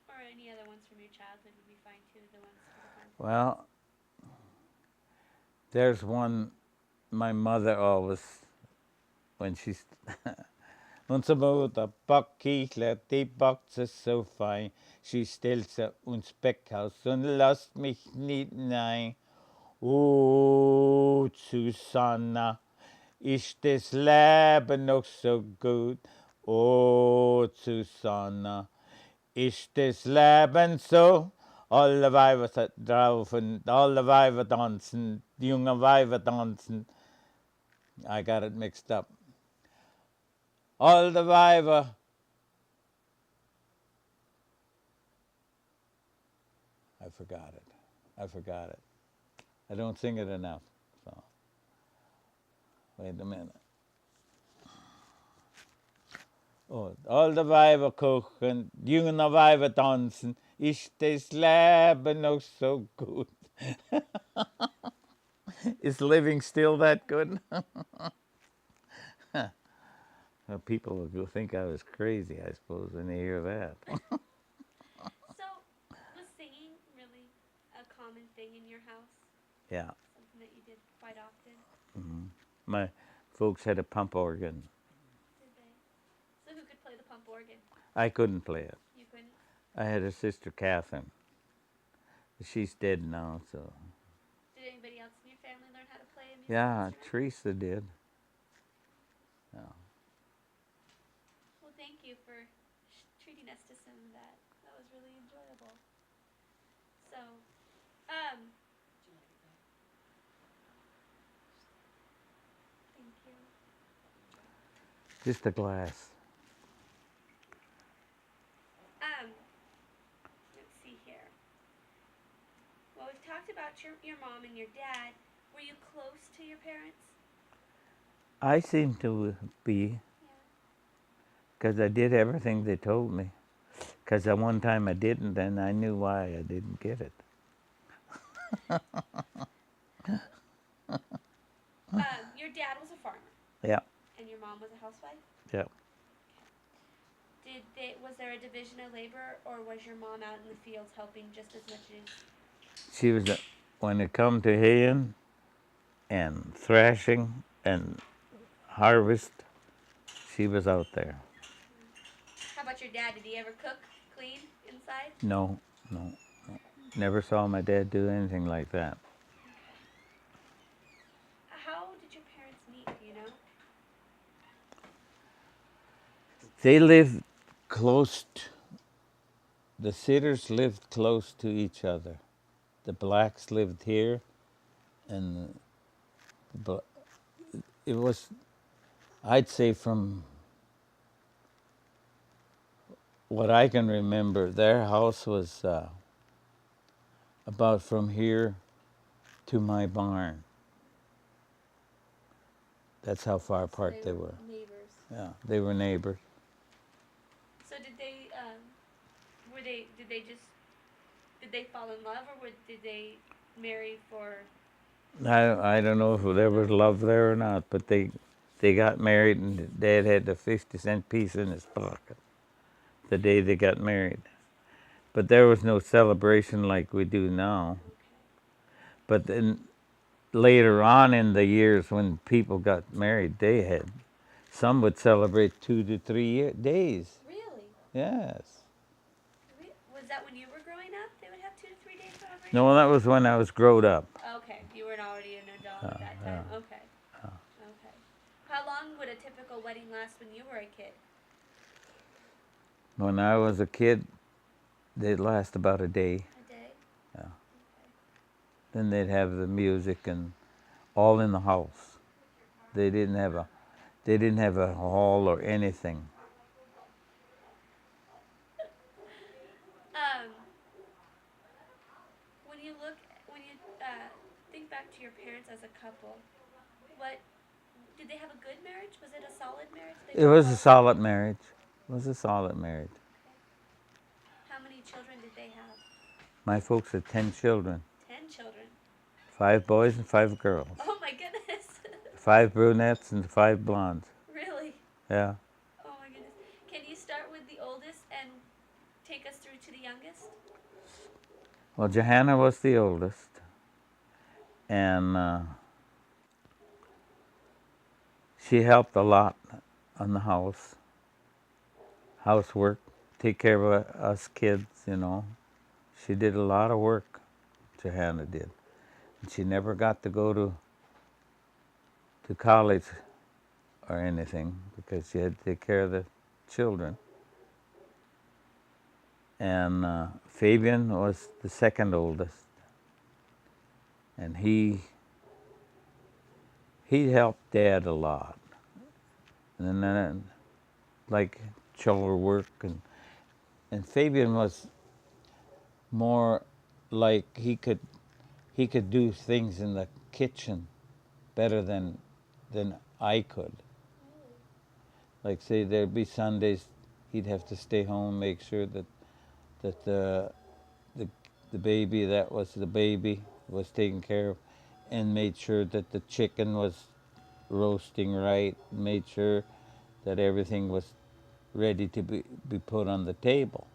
Or any other ones from your childhood would be fine too. The ones for the Well, there's one my mother always, when she's uns about a Backkichle, die backt sie so fein, sie stellt sie uns Backhaus und lasst mich nicht nein. Oh, Susanna, ist das Leben noch so gut? Oh, Susanna, ist das Leben so? Alle Weiber sind drauf und alle Weiber tanzen, die jungen Weiber tanzen. I got it mixed up. All the Weiber. I forgot it. I don't sing it enough. So, wait a minute. Oh, all the Weiber kochen, junge Weiber tanzen, ist das Leben noch so gut? Is living still that good? Well, people will think I was crazy, I suppose, when they hear that. So, was singing really a common thing in your house? Yeah. Something that you did quite often? My folks had a pump organ. Did they? So who could play the pump organ? I couldn't play it. You couldn't? I had a sister, Catherine. She's dead now, so. Did anybody else in your family learn how to play a musical Yeah, instrument? Teresa did. Yeah. Well, thank you for treating us to some of that. That was really enjoyable. So, thank you. Just a glass. Let's see here. Well, we've talked about your mom and your dad. Were you close to your parents? I seem to be, Yeah. because I did everything they told me. Because at one time I didn't, and I knew why I didn't get it. Your dad was a farmer. Yeah. And your mom was a housewife? Yeah. Was there a division of labor, or was your mom out in the fields helping just as much as? She was, when it come to haying and thrashing and harvest, she was out there. How about your dad? Did he ever cook, clean inside? No. Never saw my dad do anything like that. How did your parents meet, do you know? They lived close, the Sitters lived close to each other. The blacks lived here, and it was, I'd say from what I can remember, their house was about from here to my barn. That's how far apart they were. Neighbors. Yeah, they were neighbors. So did they fall in love, or did they marry for? I don't know if there was love there or not, but they got married, and Dad had the 50-cent piece in his pocket the day they got married. But there was no celebration like we do now. Okay. But then later on in the years when people got married, some would celebrate 2 to 3 days. Really? Yes. Was that when you were growing up? They would have 2 to 3 days celebration? No, that was when I was growed up. Okay, you were already an adult at that time. Yeah. Okay. Okay. How long would a typical wedding last when you were a kid? When I was a kid, they'd last about a day. A day? Yeah. Okay. Then they'd have the music and all in the house. They didn't have a hall or anything. When you think back to your parents as a couple, what did they have a good marriage? Was it a solid marriage? It was a solid marriage. It was a solid marriage. How many children did they have? My folks had 10 children. 10 children. 5 boys and 5 girls. Oh my goodness. 5 brunettes and 5 blondes. Really? Yeah. Oh my goodness. Can you start with the oldest and take us through to the youngest? Well, Johanna was the oldest, and she helped a lot on the housework, take care of us kids, you know. She did a lot of work, Johanna did. And she never got to go to college or anything because she had to take care of the children. And Fabian was the second oldest, and he helped Dad a lot. And then like chore work, and Fabian was more like he could do things in the kitchen better than I could. Like say there'd be Sundays, he'd have to stay home, make sure that the the baby that was the baby was taken care of, and made sure that the chicken was roasting right, made sure that everything was ready to be put on the table.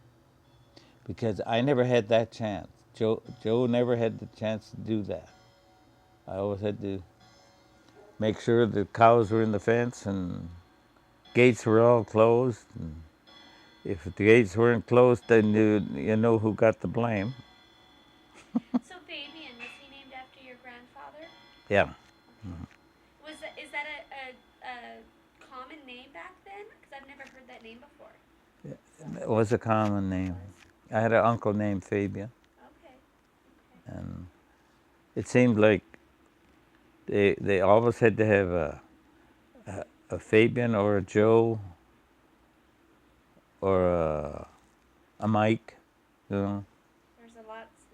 Because I never had that chance. Joe never had the chance to do that. I always had to make sure the cows were in the fence and gates were all closed. And if the gates weren't closed, then you know who got the blame. So Fabian, was he named after your grandfather? Yeah. Is that a common name back then? Because I've never heard that name before. It was a common name. I had an uncle named Fabian, Okay. and it seemed like they always had to have a Fabian or a Joe or a Mike, you know. There's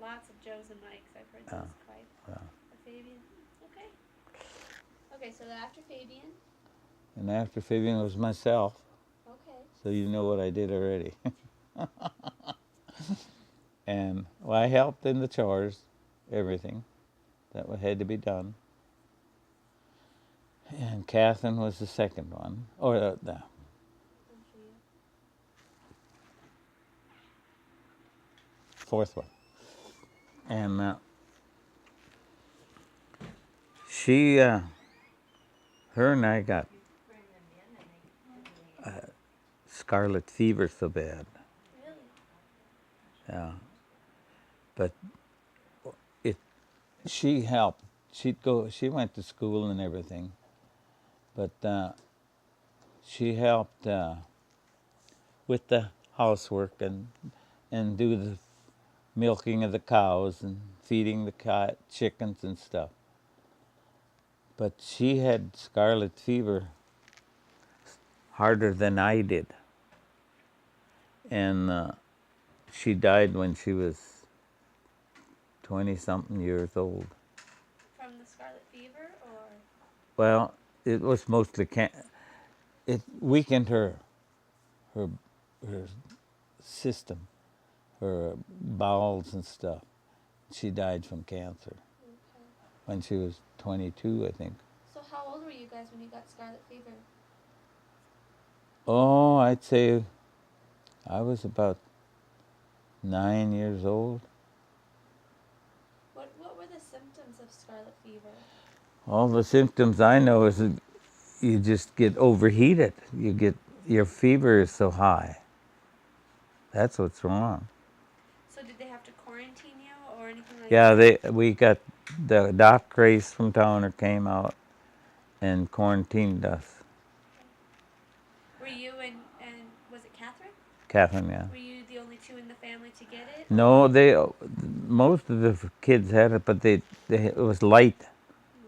lots of Joes and Mikes. I've heard those quite. A Fabian. Okay. Okay, so after Fabian. And after Fabian was myself. Okay. So you know what I did already. And well, I helped in the chores, everything that had to be done. And Catherine was the second one, or the fourth one. And she, her and I got scarlet fever so bad. Really? Yeah. But she helped. She went to school and everything. But she helped with the housework and do the milking of the cows and feeding the chickens and stuff. But she had scarlet fever harder than I did. And she died when she was 20-something years old. From the scarlet fever, or? Well, it was mostly it weakened her system, her bowels and stuff. She died from cancer when she was 22, I think. So how old were you guys when you got scarlet fever? Oh, I'd say I was about 9 years old. What were the symptoms of scarlet fever? All the symptoms I know is that you just get overheated. Your fever is so high. That's what's wrong. So did they have to quarantine you or anything like Yeah, that? we got the Doc Grace from Towner came out and quarantined us. Were you and was it Catherine? Catherine, yeah. Were you the only two in the family to get it? No, most of the kids had it, but it was light.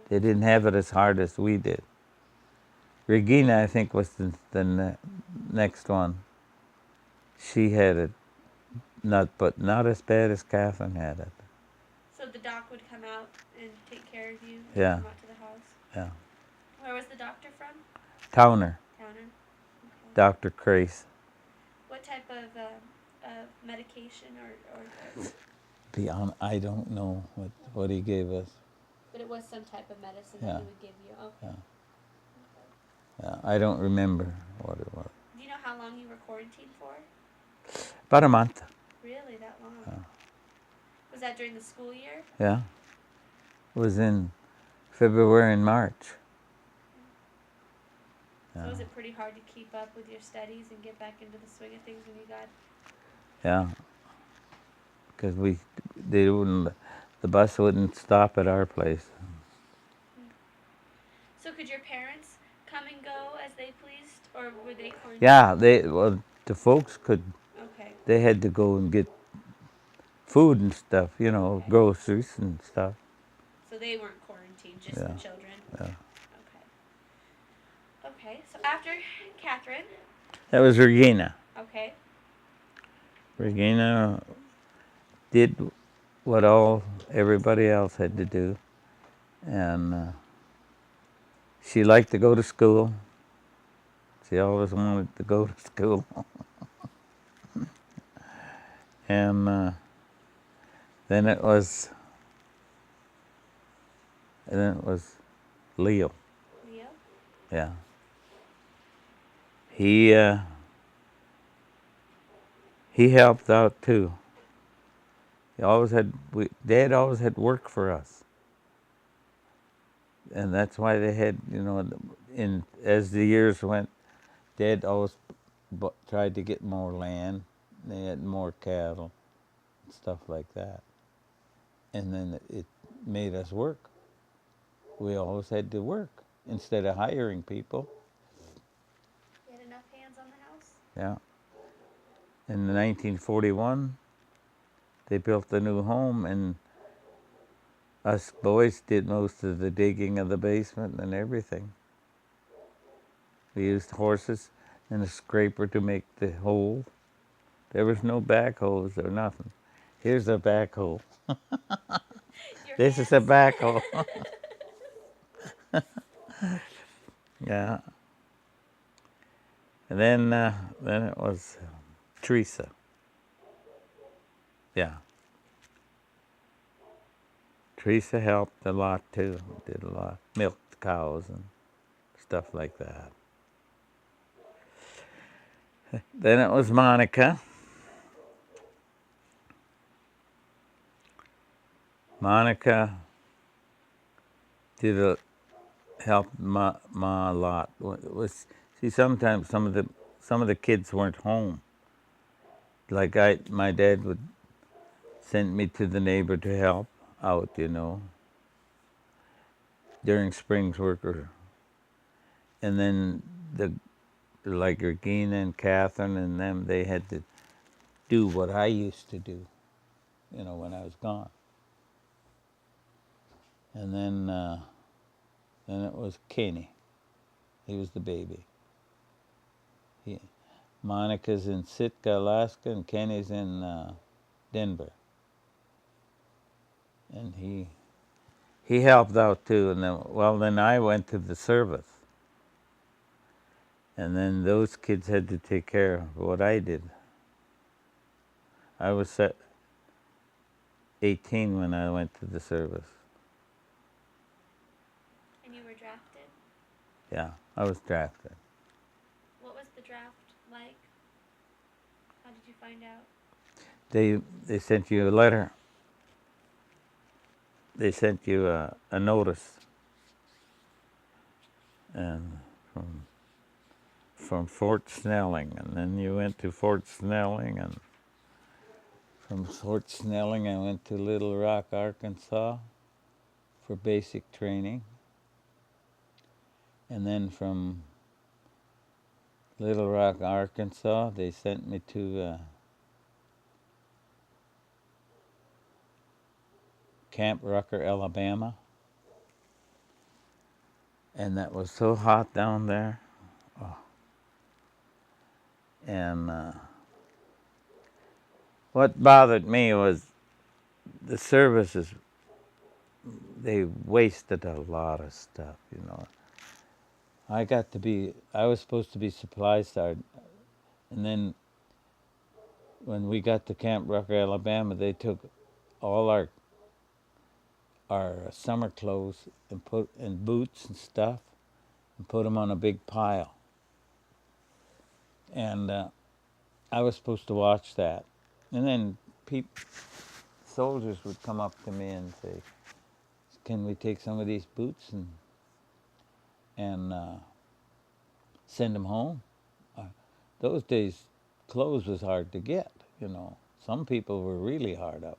They didn't have it as hard as we did. Regina, I think, was the next one. She had it, but not as bad as Catherine had it. So the doc would come out and take care of you? Yeah. Come out to the house? Yeah. Where was the doctor from? Towner. Towner. Okay. Dr. Grace. What type of medication or Beyond, I don't know what he gave us. But it was some type of medicine Yeah. that he would give you. Okay. Yeah. Yeah, I don't remember what it was. Do you know how long you were quarantined for? About a month. Really, that long? Yeah. Was that during the school year? Yeah. It was in February and March. So Yeah. was it pretty hard to keep up with your studies and get back into the swing of things when you got? Yeah. Because the bus wouldn't stop at our place. So could your parents come and go as they pleased, or were they quarantined? Yeah, the folks could. Okay. They had to go and get food and stuff, Okay. groceries and stuff. So they weren't quarantined, just Yeah. the children? Yeah. Okay. Okay, so after Catherine. That was Regina. Okay. Regina did what everybody else had to do, and she liked to go to school, She always wanted to go to school. And then it was Leo. Leo? Yeah. He helped out too. Dad always had work for us, and that's why they had, as the years went, Dad always tried to get more land. They had more cattle, stuff like that, and then it made us work. We always had to work instead of hiring people. You had enough hands on the house? Yeah. In 1941, they built a new home, and us boys did most of the digging of the basement and everything. We used horses and a scraper to make the hole. There was no backhoes or nothing. Here's a backhoe. Your This is a hands? backhoe. Yeah. And then it was Teresa. Yeah. Teresa helped a lot too. Did a lot. Milked cows and stuff like that. Then it was Monica. Monica helped Ma a lot. See, sometimes some of the kids weren't home. Like my dad would send me to the neighbor to help out, during Springs work, and then like Regina and Catherine and them, they had to do what I used to do, when I was gone. And then it was Kenny. He was the baby. Monica's in Sitka, Alaska, and Kenny's in Denver. And he helped out too. And then I went to the service. And then those kids had to take care of what I did. I was 18 when I went to the service. And you were drafted? Yeah, I was drafted. What was the draft like? How did you find out? They sent you a letter. They sent you a notice, and from Fort Snelling, and then you went to Fort Snelling, and from Fort Snelling I went to Little Rock, Arkansas, for basic training, and then from Little Rock, Arkansas, they sent me to Camp Rucker, Alabama, and that was so hot down there. Oh. And what bothered me was the services. They wasted a lot of stuff, I was supposed to be supply sergeant, and then when we got to Camp Rucker, Alabama, they took all our summer clothes and boots and stuff and put them on a big pile. And I was supposed to watch that. And then soldiers would come up to me and say, "Can we take some of these boots and send them home?" Those days, clothes was hard to get. Some people were really hard up,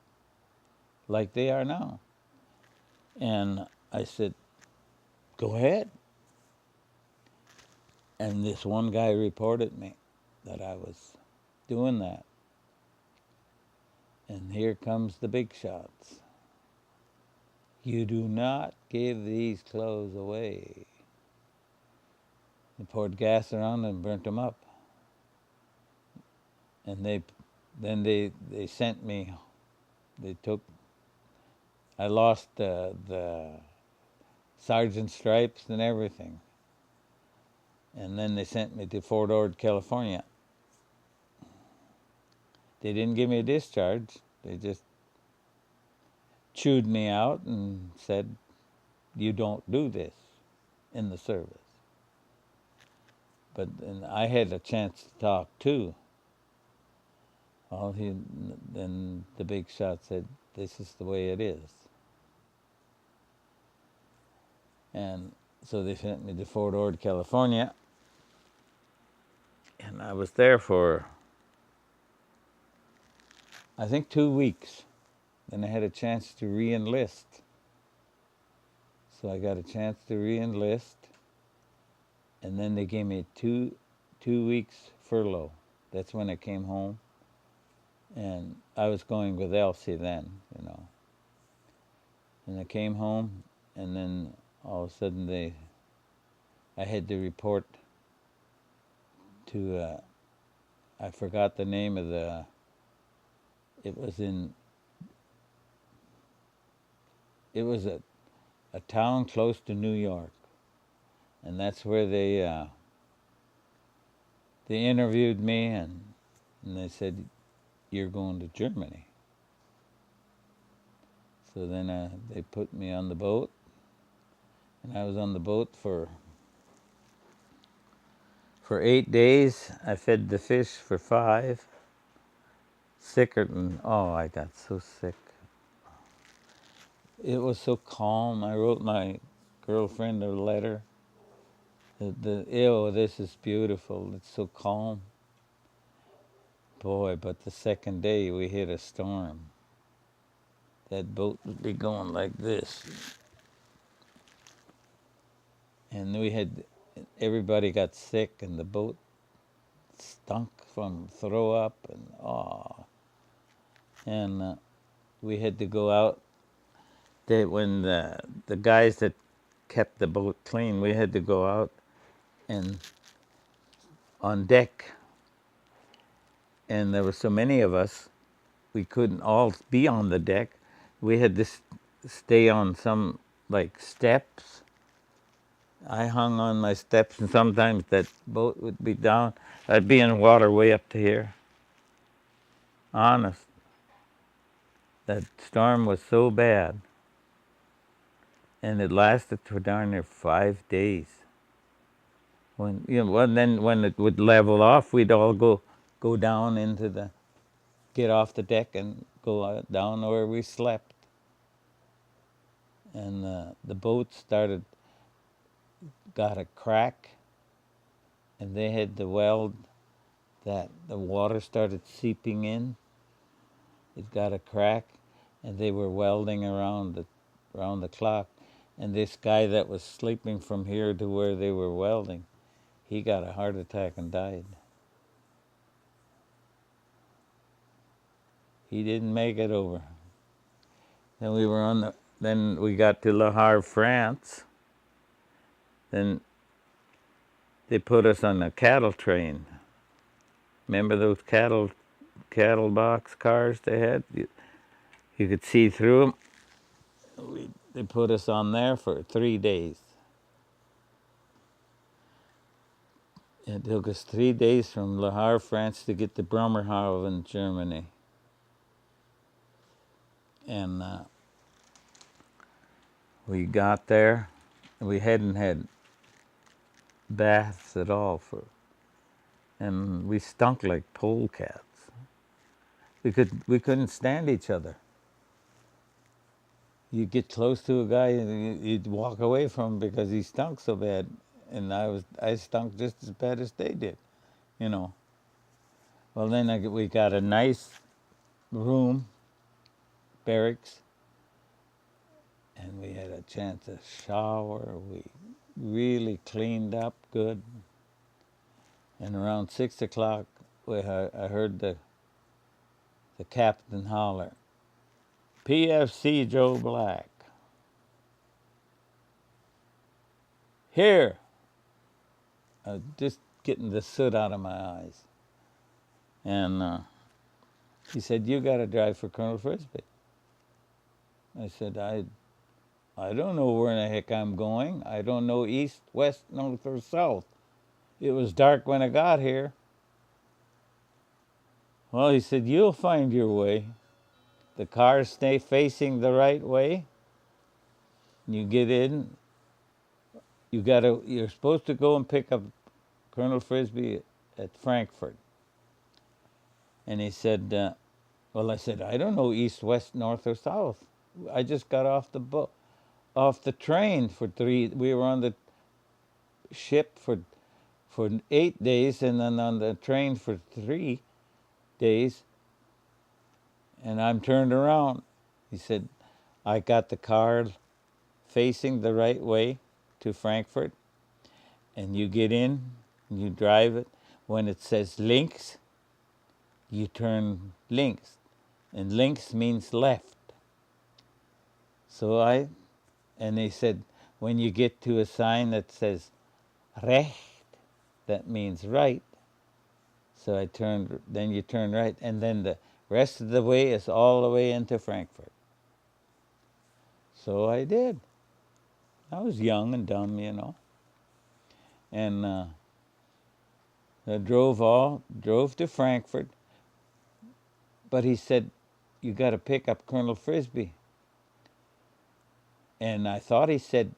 like they are now. And I said, "Go ahead." And this one guy reported me that I was doing that. And here comes the big shots. "You do not give these clothes away." They poured gas around and burnt them up. And they sent me. I lost the sergeant stripes and everything. And then they sent me to Fort Ord, California. They didn't give me a discharge. They just chewed me out and said, you don't do this in the service. But then I had a chance to talk too. Then the big shot said, this is the way it is. And so they sent me to Fort Ord, California. And I was there for, I think, 2 weeks. Then I had a chance to re-enlist. So I got a chance to re-enlist. And then they gave me two weeks furlough. That's when I came home. And I was going with Elsie then, And I came home, and then all of a sudden I had to report to, I forgot the name of it was a town close to New York. And that's where they interviewed me, and they said, you're going to Germany. So then they put me on the boat, and I was on the boat for 8 days. I fed the fish for 5. Sicker than, I got so sick. It was so calm. I wrote my girlfriend a letter. This is beautiful. It's so calm. Boy, but the second day we hit a storm. That boat would be going like this. And everybody got sick, and the boat stunk from throw up, and we had to go out. When the guys that kept the boat clean, we had to go out and on deck, and there were so many of us, we couldn't all be on the deck. We had to stay on some steps. I hung on my steps, and sometimes that boat would be down. I'd be in water way up to here. Honest. That storm was so bad. And it lasted for darn near 5 days. When it would level off, we'd all go down get off the deck and go down where we slept. And the boat got a crack, and they had to weld that. The water started seeping in. It got a crack, and they were welding around the clock. And this guy that was sleeping from here to where they were welding, he got a heart attack and died. He didn't make it over. Then we got to Le Havre, France. Then they put us on a cattle train. Remember those cattle box cars they had? You could see through them. They put us on there for 3 days. It took us 3 days from Le Havre, France, to get to Bremerhaven, Germany. And we got there, and we hadn't had baths at all and we stunk like polecats. We couldn't stand each other. You'd get close to a guy and you'd walk away from him because he stunk so bad, and I stunk just as bad as they did, Well, then we got a nice room, barracks, and we had a chance to shower. We really cleaned up good. And around 6 o'clock, I heard the captain holler, PFC Joe Black. Here. I was just getting the soot out of my eyes. And he said, you got to drive for Colonel Frisbee. I said, I don't know where in the heck I'm going. I don't know east, west, north, or south. It was dark when I got here. Well, he said, you'll find your way. The cars stay facing the right way. You get in. You're supposed to go and pick up Colonel Frisbee at Frankfurt. And he said, well, I said, I don't know east, west, north, or south. I just got off the train for 3. We were on the ship for 8 days, and then on the train for 3 days. And I'm turned around. He said, I got the car facing the right way to Frankfurt, and you get in, and you drive it. When it says links, you turn links, and links means left. And they said, when you get to a sign that says recht, that means right. So then you turn right, and then the rest of the way is all the way into Frankfurt. So I did. I was young and dumb, and I drove to Frankfurt. But he said, you got to pick up Colonel Frisbee. And I thought he said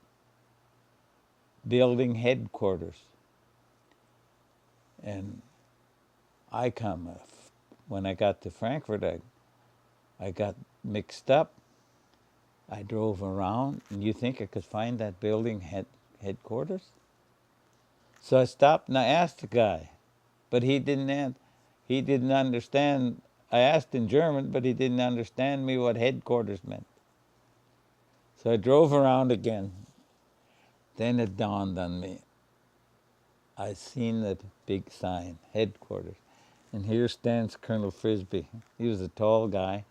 building headquarters. And when I got to Frankfurt, I got mixed up. I drove around, and you think I could find that building headquarters? So I stopped and I asked the guy, but he didn't understand. I asked in German, but he didn't understand me what headquarters meant. So I drove around again. Then it dawned on me. I seen that big sign, headquarters. And here stands Colonel Frisbee. He was a tall guy.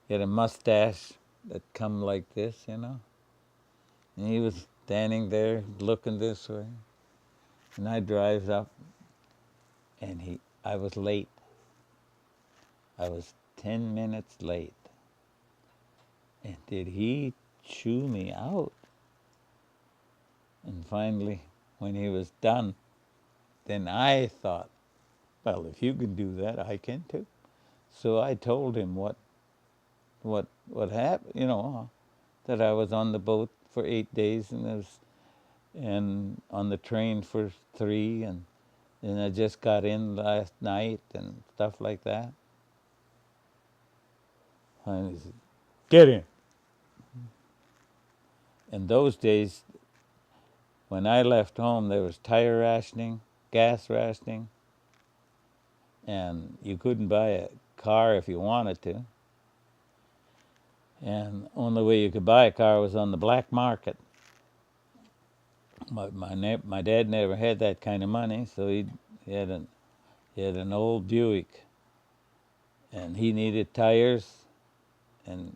He had a mustache that come like this, And he was standing there looking this way. And I drive up, and I was late. I was 10 minutes late. And did he chew me out? And finally, when he was done, then I thought, well, if you can do that, I can too. So I told him what happened, that I was on the boat for 8 days and on the train for 3, and I just got in last night and stuff like that. And he said, get in. In those days, when I left home, there was tire rationing, gas rationing, and you couldn't buy a car if you wanted to. And the only way you could buy a car was on the black market. My dad never had that kind of money, so he had an old Buick, and he needed tires. And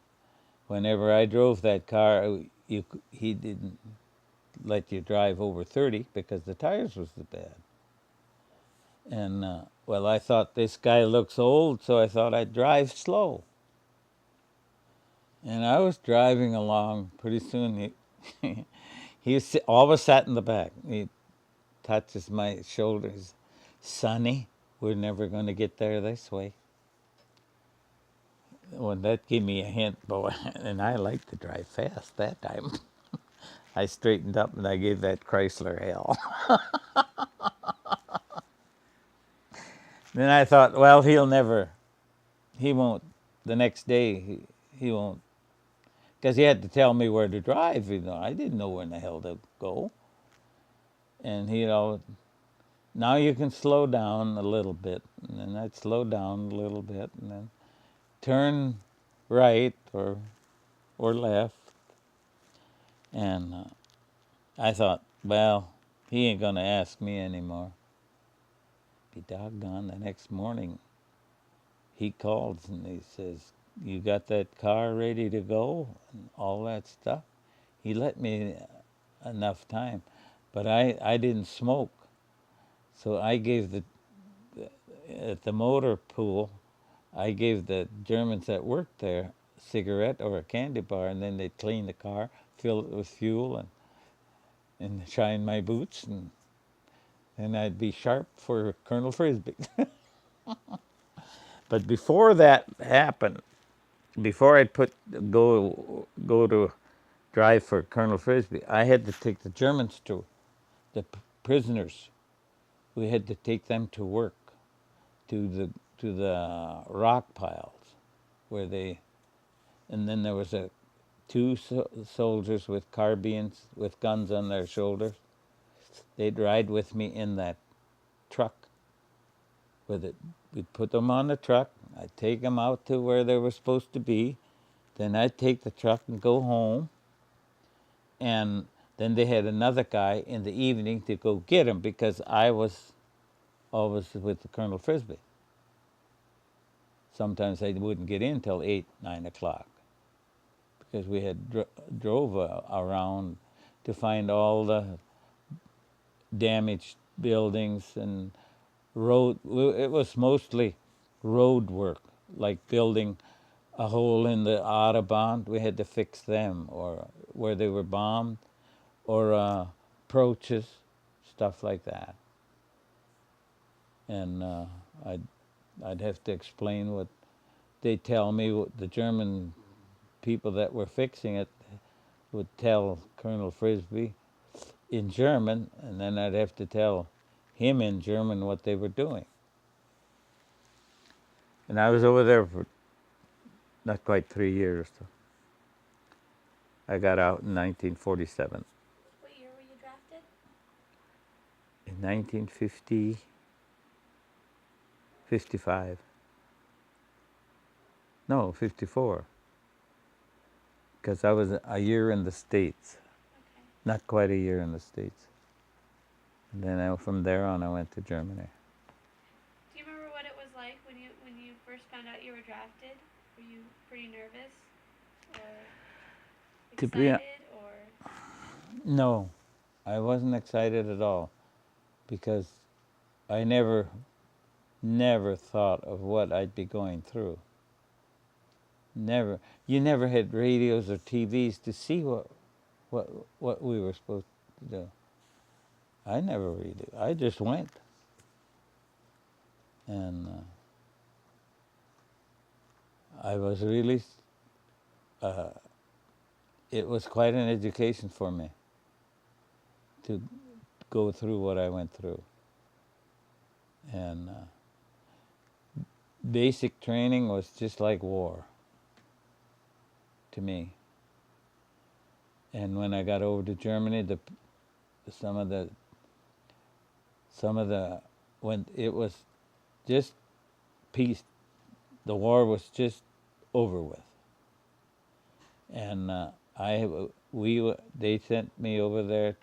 whenever I drove that car, he didn't let you drive over 30 because the tires was so bad. And well, I thought this guy looks old, so I thought I'd drive slow. And I was driving along. Pretty soon, he always sat in the back. He touches my shoulders. Sonny, we're never going to get there this way. Well, that gave me a hint, boy. And I like to drive fast that time. I straightened up and I gave that Chrysler hell. Then I thought, well, he won't, the next day, he won't. Because he had to tell me where to drive. I didn't know where in the hell to go. And now you can slow down a little bit. And then I'd slow down a little bit and then turn right or left. And I thought, well, he ain't going to ask me anymore. Be doggone, the next morning he calls and he says, you got that car ready to go? And all that stuff. He let me enough time. But I didn't smoke. So I gave at the motor pool, I gave the Germans that worked there a cigarette or a candy bar, and then they'd clean the car, fill it with fuel, and shine my boots. And and I'd be sharp for Colonel Frisbee. But before that happened, before I'd go to drive for Colonel Frisbee, I had to take the Germans to the prisoners. We had to take them to work to the rock piles where they, and then there was two soldiers with carbines with guns on their shoulders. They'd ride with me in that truck with it. We'd put them on the truck. I'd take them out to where they were supposed to be. Then I'd take the truck and go home. And then they had another guy in the evening to go get him because I was always with the Colonel Frisbee. Sometimes I wouldn't get in till 8, 9 o'clock because we had drove around to find all the damaged buildings and road. It was mostly road work, like building a hole in the Autobahn. We had to fix them, or where they were bombed, or approaches, stuff like that. And I'd have to explain what they tell me. What the German people that were fixing it would tell Colonel Frisbee in German, and then I'd have to tell him in German what they were doing. And I was over there for not quite 3 years. So I got out in 1947. What year were you drafted? In 1950, 55. No, 54. Because I was a year in the States. Okay. Not quite a year in the States. And then from there on, I went to Germany. Do you remember what it was like when you first found out you were drafted? Were you pretty nervous or To be excited or? No, I wasn't excited at all because I never thought of what I'd be going through. Never. You never had radios or TVs to see what we were supposed to do. I never really. I just went, and I was really. It was quite an education for me to go through what I went through, and basic training was just like war to me. And when I got over to Germany, some of the when it was just peace, the war was just over with, and they sent me over there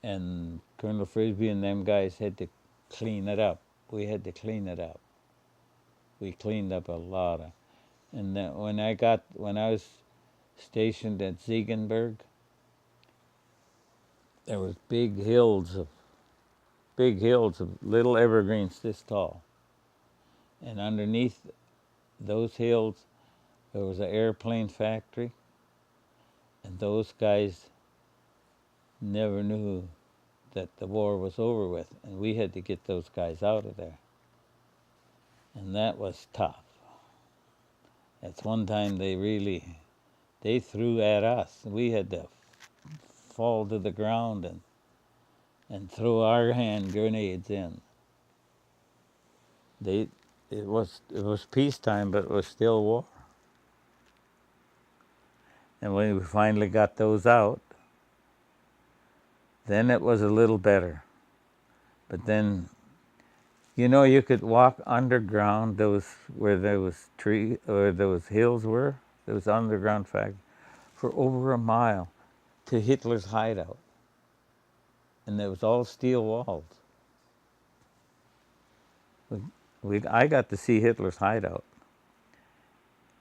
and Colonel Frisbee and them guys had to clean it up. We had to clean it up. We cleaned up a lot of, and then when I was stationed at Ziegenberg, there was big hills of little evergreens this tall, and underneath those hills there was an airplane factory, and those guys never knew that the war was over with, and we had to get those guys out of there, and that was tough. That's one time they threw at us. We had to fall to the ground and throw our hand grenades in. It was peacetime, but it was still war. And when we finally got those out, then it was a little better. But then, you could walk underground where there was those hills were, there was underground factory, for over a mile to Hitler's hideout. And there was all steel walls. I got to see Hitler's hideout.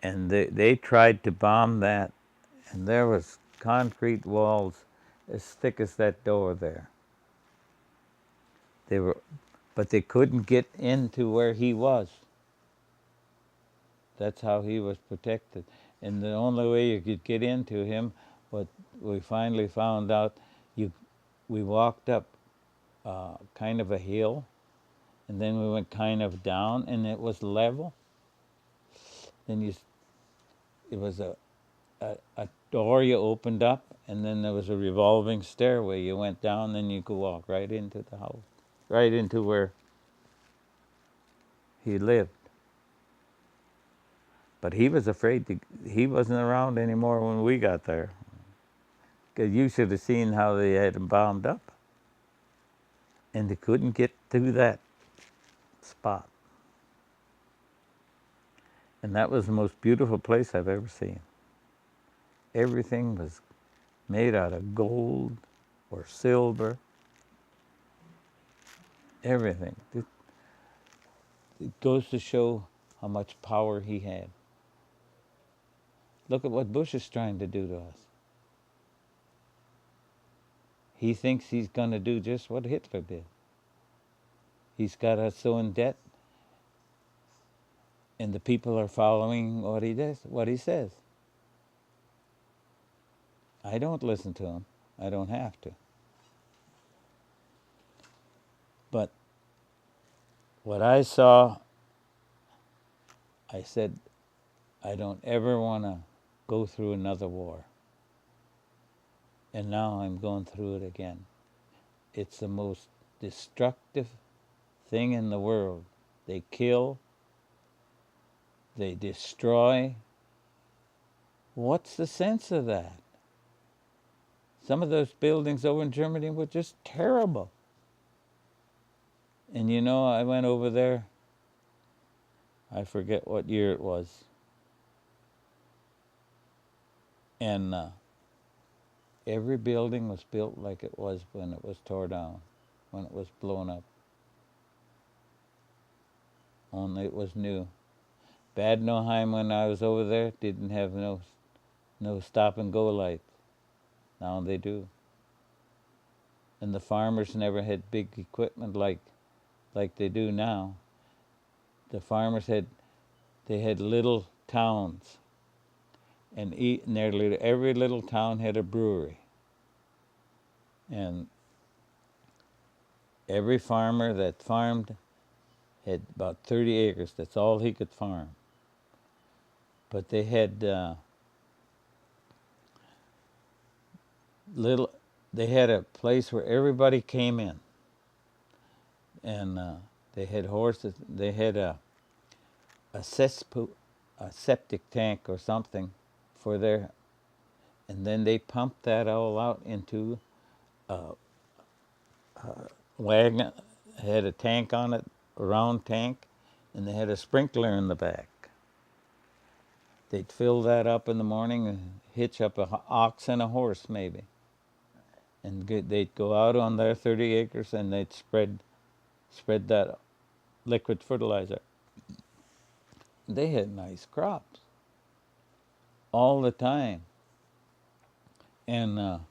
And they tried to bomb that, and there was concrete walls as thick as that door there. But they couldn't get into where he was. That's how he was protected. And the only way you could get into him, what we finally found out, we walked up kind of a hill, and then we went kind of down, and it was level. Then it was a door you opened up, and then there was a revolving stairway. You went down, then you could walk right into the house, right into where he lived. But he was afraid he wasn't around anymore when we got there. Because you should have seen how they had him bound up. And they couldn't get to that spot. And that was the most beautiful place I've ever seen. Everything was made out of gold or silver. Everything. It goes to show how much power he had. Look at what Bush is trying to do to us. He thinks he's going to do just what Hitler did. He's got us so in debt, and the people are following what he does, what he says. I don't listen to him. I don't have to. But what I saw, I said, I don't ever want to go through another war. And now I'm going through it again. It's the most destructive thing in the world. They kill, they destroy. What's the sense of that? Some of those buildings over in Germany were just terrible. And you know, I went over there, I forget what year it was. And every building was built like it was when it was tore down, when it was blown up. Only it was new. Bad Nauheim, when I was over there, didn't have no stop and go lights. Now they do. And the farmers never had big equipment like they do now. The farmers had little towns, and nearly every little town had a brewery. And every farmer that farmed had about 30 acres. That's all he could farm. But they had they had a place where everybody came in, and they had horses. They had a septic tank or something for their, and then they pumped that all out into a wagon. Had a tank on it, a round tank, and they had a sprinkler in the back. They'd fill that up in the morning and hitch up an ox and a horse maybe. And they'd go out on their 30 acres and they'd spread that liquid fertilizer. They had nice crops all the time. And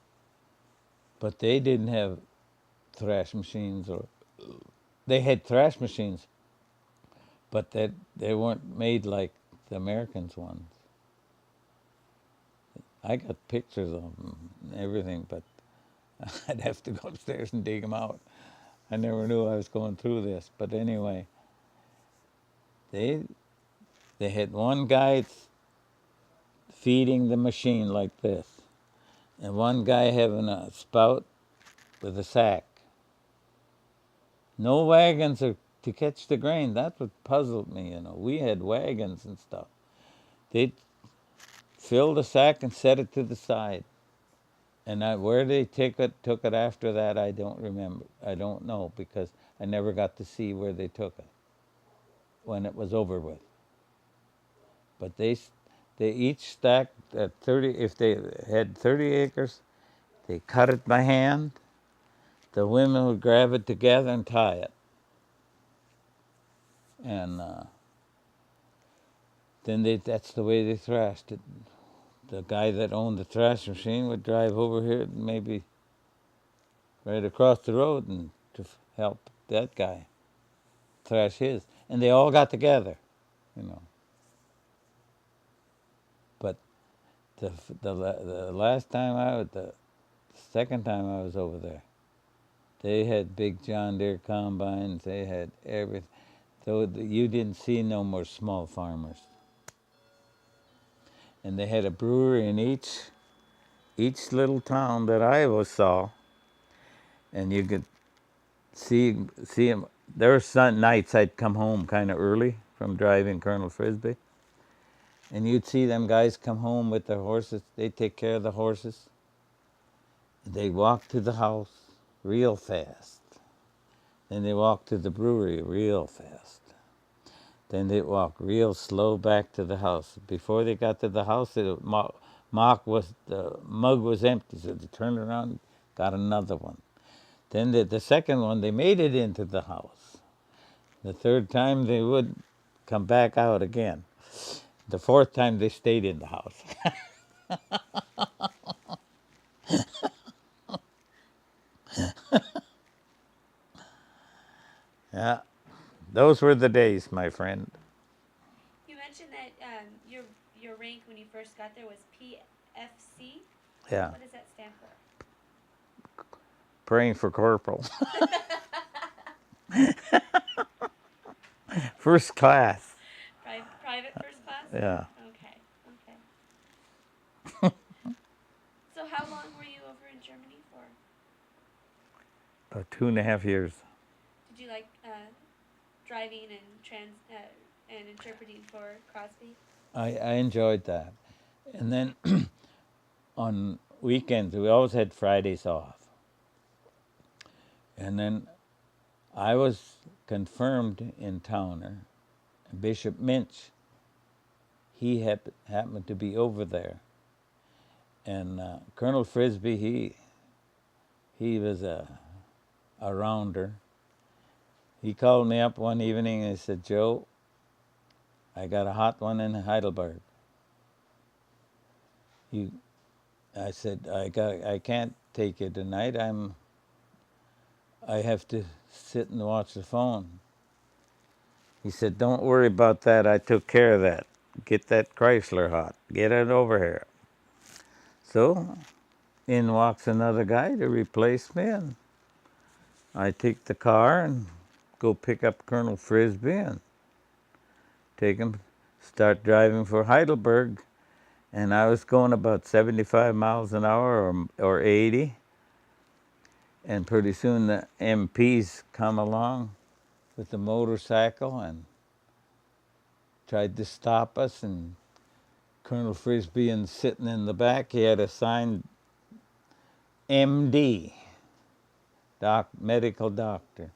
but they didn't have thrash machines, or they had thrash machines, but they weren't made like the Americans ones. I got pictures of them and everything, but I'd have to go upstairs and dig them out. I never knew I was going through this, but anyway, they had one guy feeding the machine like this, and one guy having a spout with a sack. No wagons to catch the grain. That's what puzzled me, you know. We had wagons and stuff. They'd fill the sack and set it to the side. And where they took it after that, I don't remember. I don't know, because I never got to see where they took it when it was over with. But they each stacked at 30. If they had 30 acres, they cut it by hand. The women would grab it together and tie it. And then that's the way they thrashed it. The guy that owned the thrash machine would drive over here, maybe right across the road, and to help that guy thrash his. And they all got together, you know. But the last time the second time I was over there, They had big John Deere combines. They had everything. So you didn't see no more small farmers. And they had a brewery in each little town that I ever saw. And you could see them. There were some nights I'd come home kind of early from driving Colonel Frisbee. And you'd see them guys come home with their horses. They'd take care of the horses. They'd walk to the house real fast. Then they walk to the brewery real fast. Then they'd walk real slow back to the house. Before they got to the house, the mug was empty, so they turned around, got another one. Then the second one, they made it into the house. The third time, they would come back out again. The fourth time, they stayed in the house. Yeah, those were the days, my friend. You mentioned that your rank when you first got there was PFC. Yeah, What does that stand for? praying for corporal. First class. Private first class? Yeah. Okay. So how long were you over in Germany for? About 2.5 years. Did you like driving and interpreting for Crosby? I enjoyed that. And then on weekends, we always had Fridays off. And then I was confirmed in Towner. Bishop Minch, he happened to be over there. And Colonel Frisbee, he was a rounder. He called me up one evening and he said, "Joe, I got a hot one in Heidelberg." I said, I can't take you tonight. I have to sit and watch the phone. He said, "Don't worry about that. I took care of that. Get that Chrysler hot. Get it over here." So in walks another guy to replace me, and I take the car and go pick up Colonel Frisbee and take him, start driving for Heidelberg. And I was going about 75 miles an hour or 80. And pretty soon the MPs come along with the motorcycle and tried to stop us. And Colonel Frisbee and sitting in the back, he had a sign, MD, medical doctor.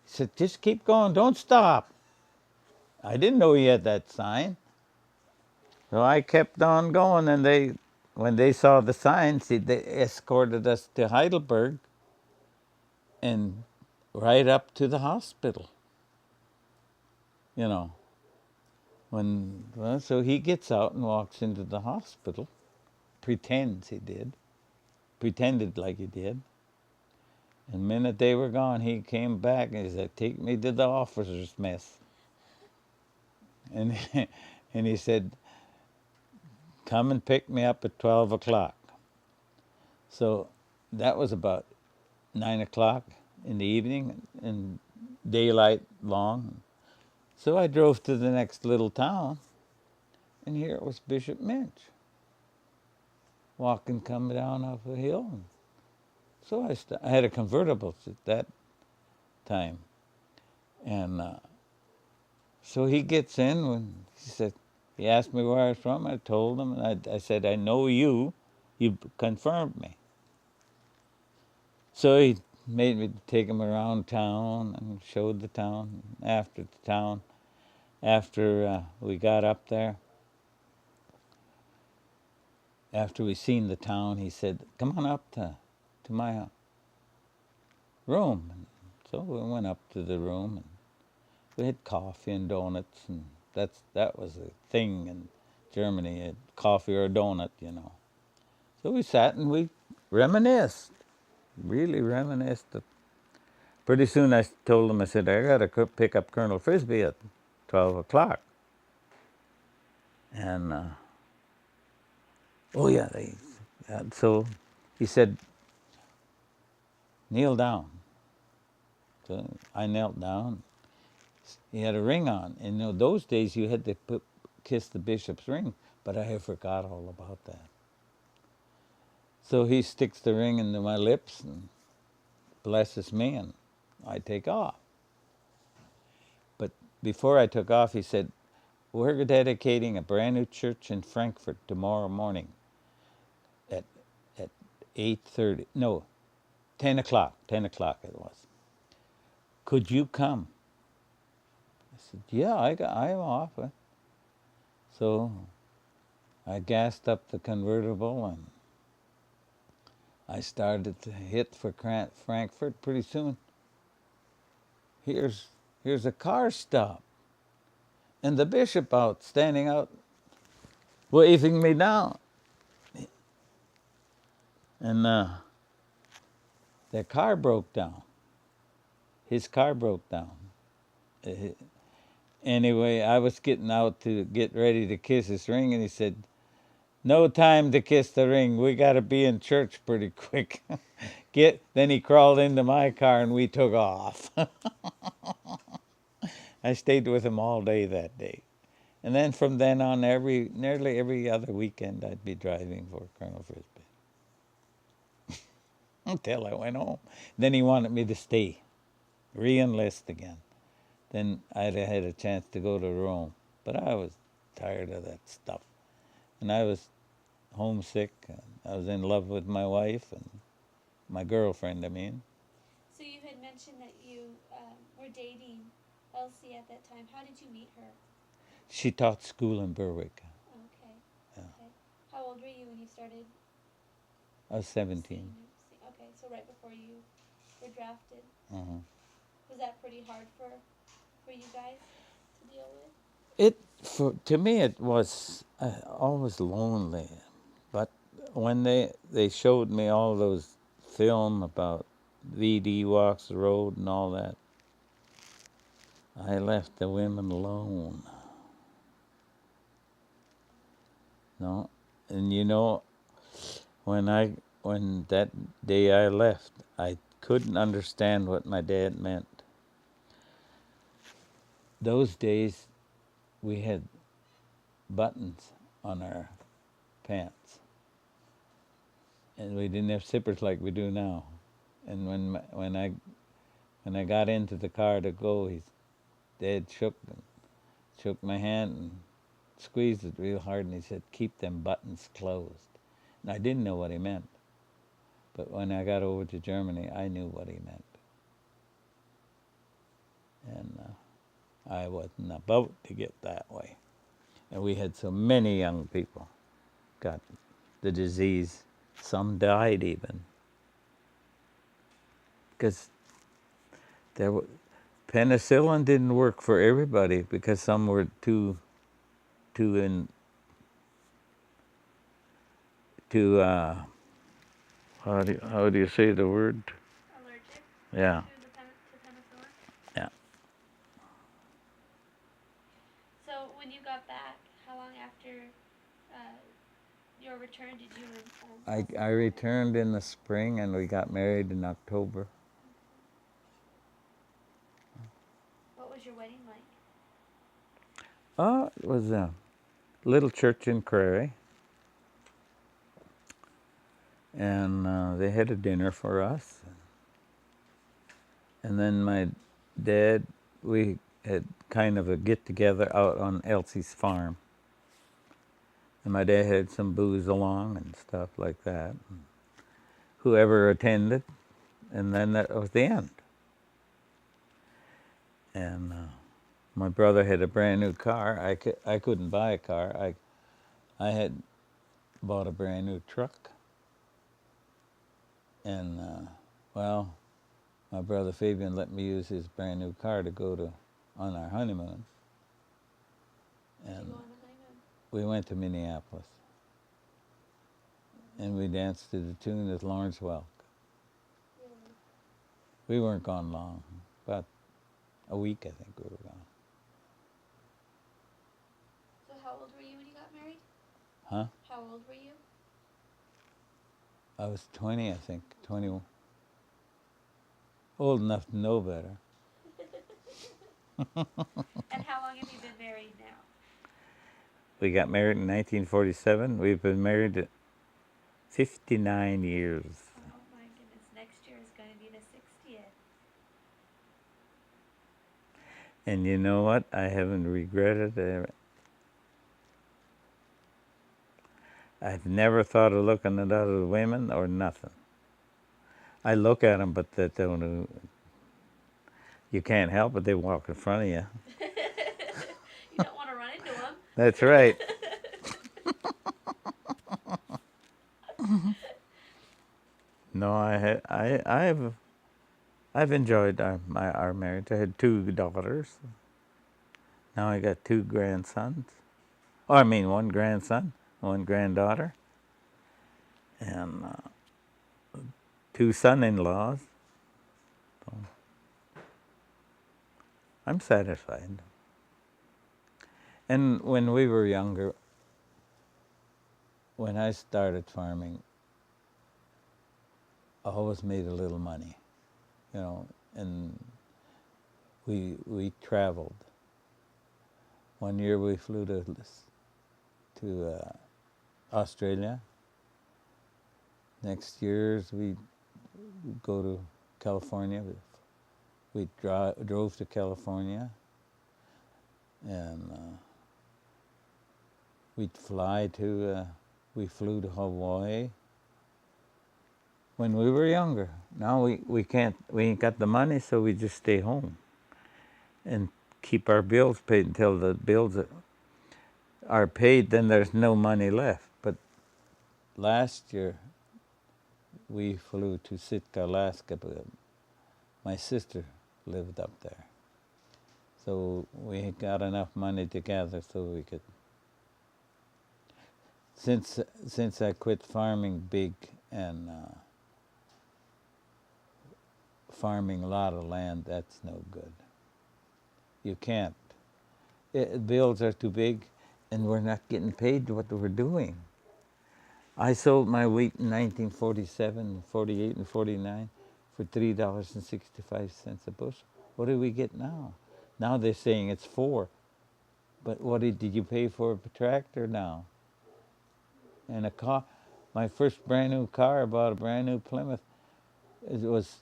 He said, "Just keep going, don't stop." I didn't know he had that sign. So I kept on going, and when they saw the signs, they escorted us to Heidelberg and right up to the hospital. You know, so he gets out and walks into the hospital, pretended like he did. And the minute they were gone, he came back and he said, "Take me to the officers' mess." And and he said, "Come and pick me up at 12 o'clock. So that was about 9 o'clock in the evening and daylight long. So I drove to the next little town, and here it was Bishop Minch walking, coming down off a hill. So I had a convertible at that time. And so he gets in when he asked me where I was from. I told him, and I said, "I know you. You confirmed me." So he made me take him around town and showed the town. After we got up there, after we seen the town, he said, "Come on up to my room." And so we went up to the room, and we had coffee and donuts, and that was a thing in Germany, coffee or a donut, you know. So we sat and we reminisced, really reminisced. Pretty soon I told him, I said, "I got to pick up Colonel Frisbee at 12 o'clock. And, oh yeah, so he said, kneel down. So I knelt down. He had a ring on. And those days you had to kiss the bishop's ring, but I forgot all about that. So he sticks the ring into my lips and blesses me, and I take off. But before I took off, he said, we're dedicating a brand new church in Frankfurt tomorrow morning at 8:30. No, 10 o'clock. 10 o'clock it was. Could you come? I said, yeah, I'm off. So I gassed up the convertible and I started to hit for Frankfurt. Pretty soon, here's a car stop and the bishop standing out, waving me down. And their car broke down. His car broke down. Anyway, I was getting out to get ready to kiss his ring, and he said, no time to kiss the ring. We got to be in church pretty quick. Then he crawled into my car, and we took off. I stayed with him all day that day. And then from then on, nearly every other weekend, I'd be driving for Colonel Frisbee. Until I went home. Then he wanted me to stay, re-enlist again. Then I'd had a chance to go to Rome. But I was tired of that stuff. And I was homesick. And I was in love with my wife and my girlfriend, I mean. So you had mentioned that you were dating Elsie at that time. How did you meet her? She taught school in Berwick. Okay. Yeah. Okay. How old were you when you started? I was 17. Okay, so right before you were drafted. Uh-huh. Was that pretty hard for you guys to deal with? To me, it was always lonely. But when they showed me all those film about VD walks the road and all that, I left the women alone. No, and when that day I left, I couldn't understand what my dad meant. Those days, we had buttons on our pants, and we didn't have zippers like we do now. And when I got into the car to go, his dad shook my hand and squeezed it real hard, and he said, "Keep them buttons closed." And I didn't know what he meant, but when I got over to Germany, I knew what he meant, and I wasn't about to get that way. And we had so many young people got the disease. Some died even. Because penicillin didn't work for everybody because some were too how do you say the word? Allergic? Yeah. To penicillin? Yeah. So when you got back, how long after your return did you I returned in the spring and we got married in October. What was your wedding like? It was a little church in Crary. And they had a dinner for us. And then my dad, we had kind of a get-together out on Elsie's farm. And my dad had some booze along and stuff like that. Whoever attended, and then that was the end. And my brother had a brand new car. I couldn't buy a car. I had bought a brand new truck. And my brother Fabian let me use his brand new car to go on our honeymoon. And we went to Minneapolis. And we danced to the tune of Lawrence Welk. Really? We weren't gone long, about a week I think we were gone. So how old were you when you got married? Huh? How old were you? I was 20, I think, 21. Old enough to know better. And how long have you been married now? We got married in 1947. We've been married 59 years. Oh my goodness, next year is going to be the 60th. And you know what? I haven't regretted it. I've never thought of looking at other women or nothing. I look at them, but they don't. You can't help it. They walk in front of you. You don't want to run into them. That's right. No, I've enjoyed our marriage. I had 2 daughters. Now I got 2 grandsons. Oh, I mean 1 grandson, 1 granddaughter, and 2 son-in-laws. So I'm satisfied. And when we were younger, when I started farming, I always made a little money, and we traveled. One year we flew to Australia. Next years we go to California. We drove to California, and we'd fly to. We flew to Hawaii. When we were younger. Now we can't. We ain't got the money, so we just stay home and keep our bills paid until the bills are paid. Then there's no money left. But last year we flew to Sitka, Alaska. But my sister lived up there, so we got enough money together so we could. Since I quit farming big and farming a lot of land, that's no good. You can't. Bills are too big, and we're not getting paid what we're doing. I sold my wheat in 1947, 48, and 49 for $3.65 a bushel. What do we get now? Now they're saying it's 4. But what did you pay for a tractor now? And a car. My first brand new car, I bought a brand new Plymouth. It was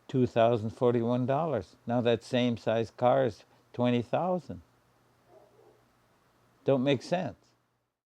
$2,041. Now that same size car is $20,000. Don't make sense.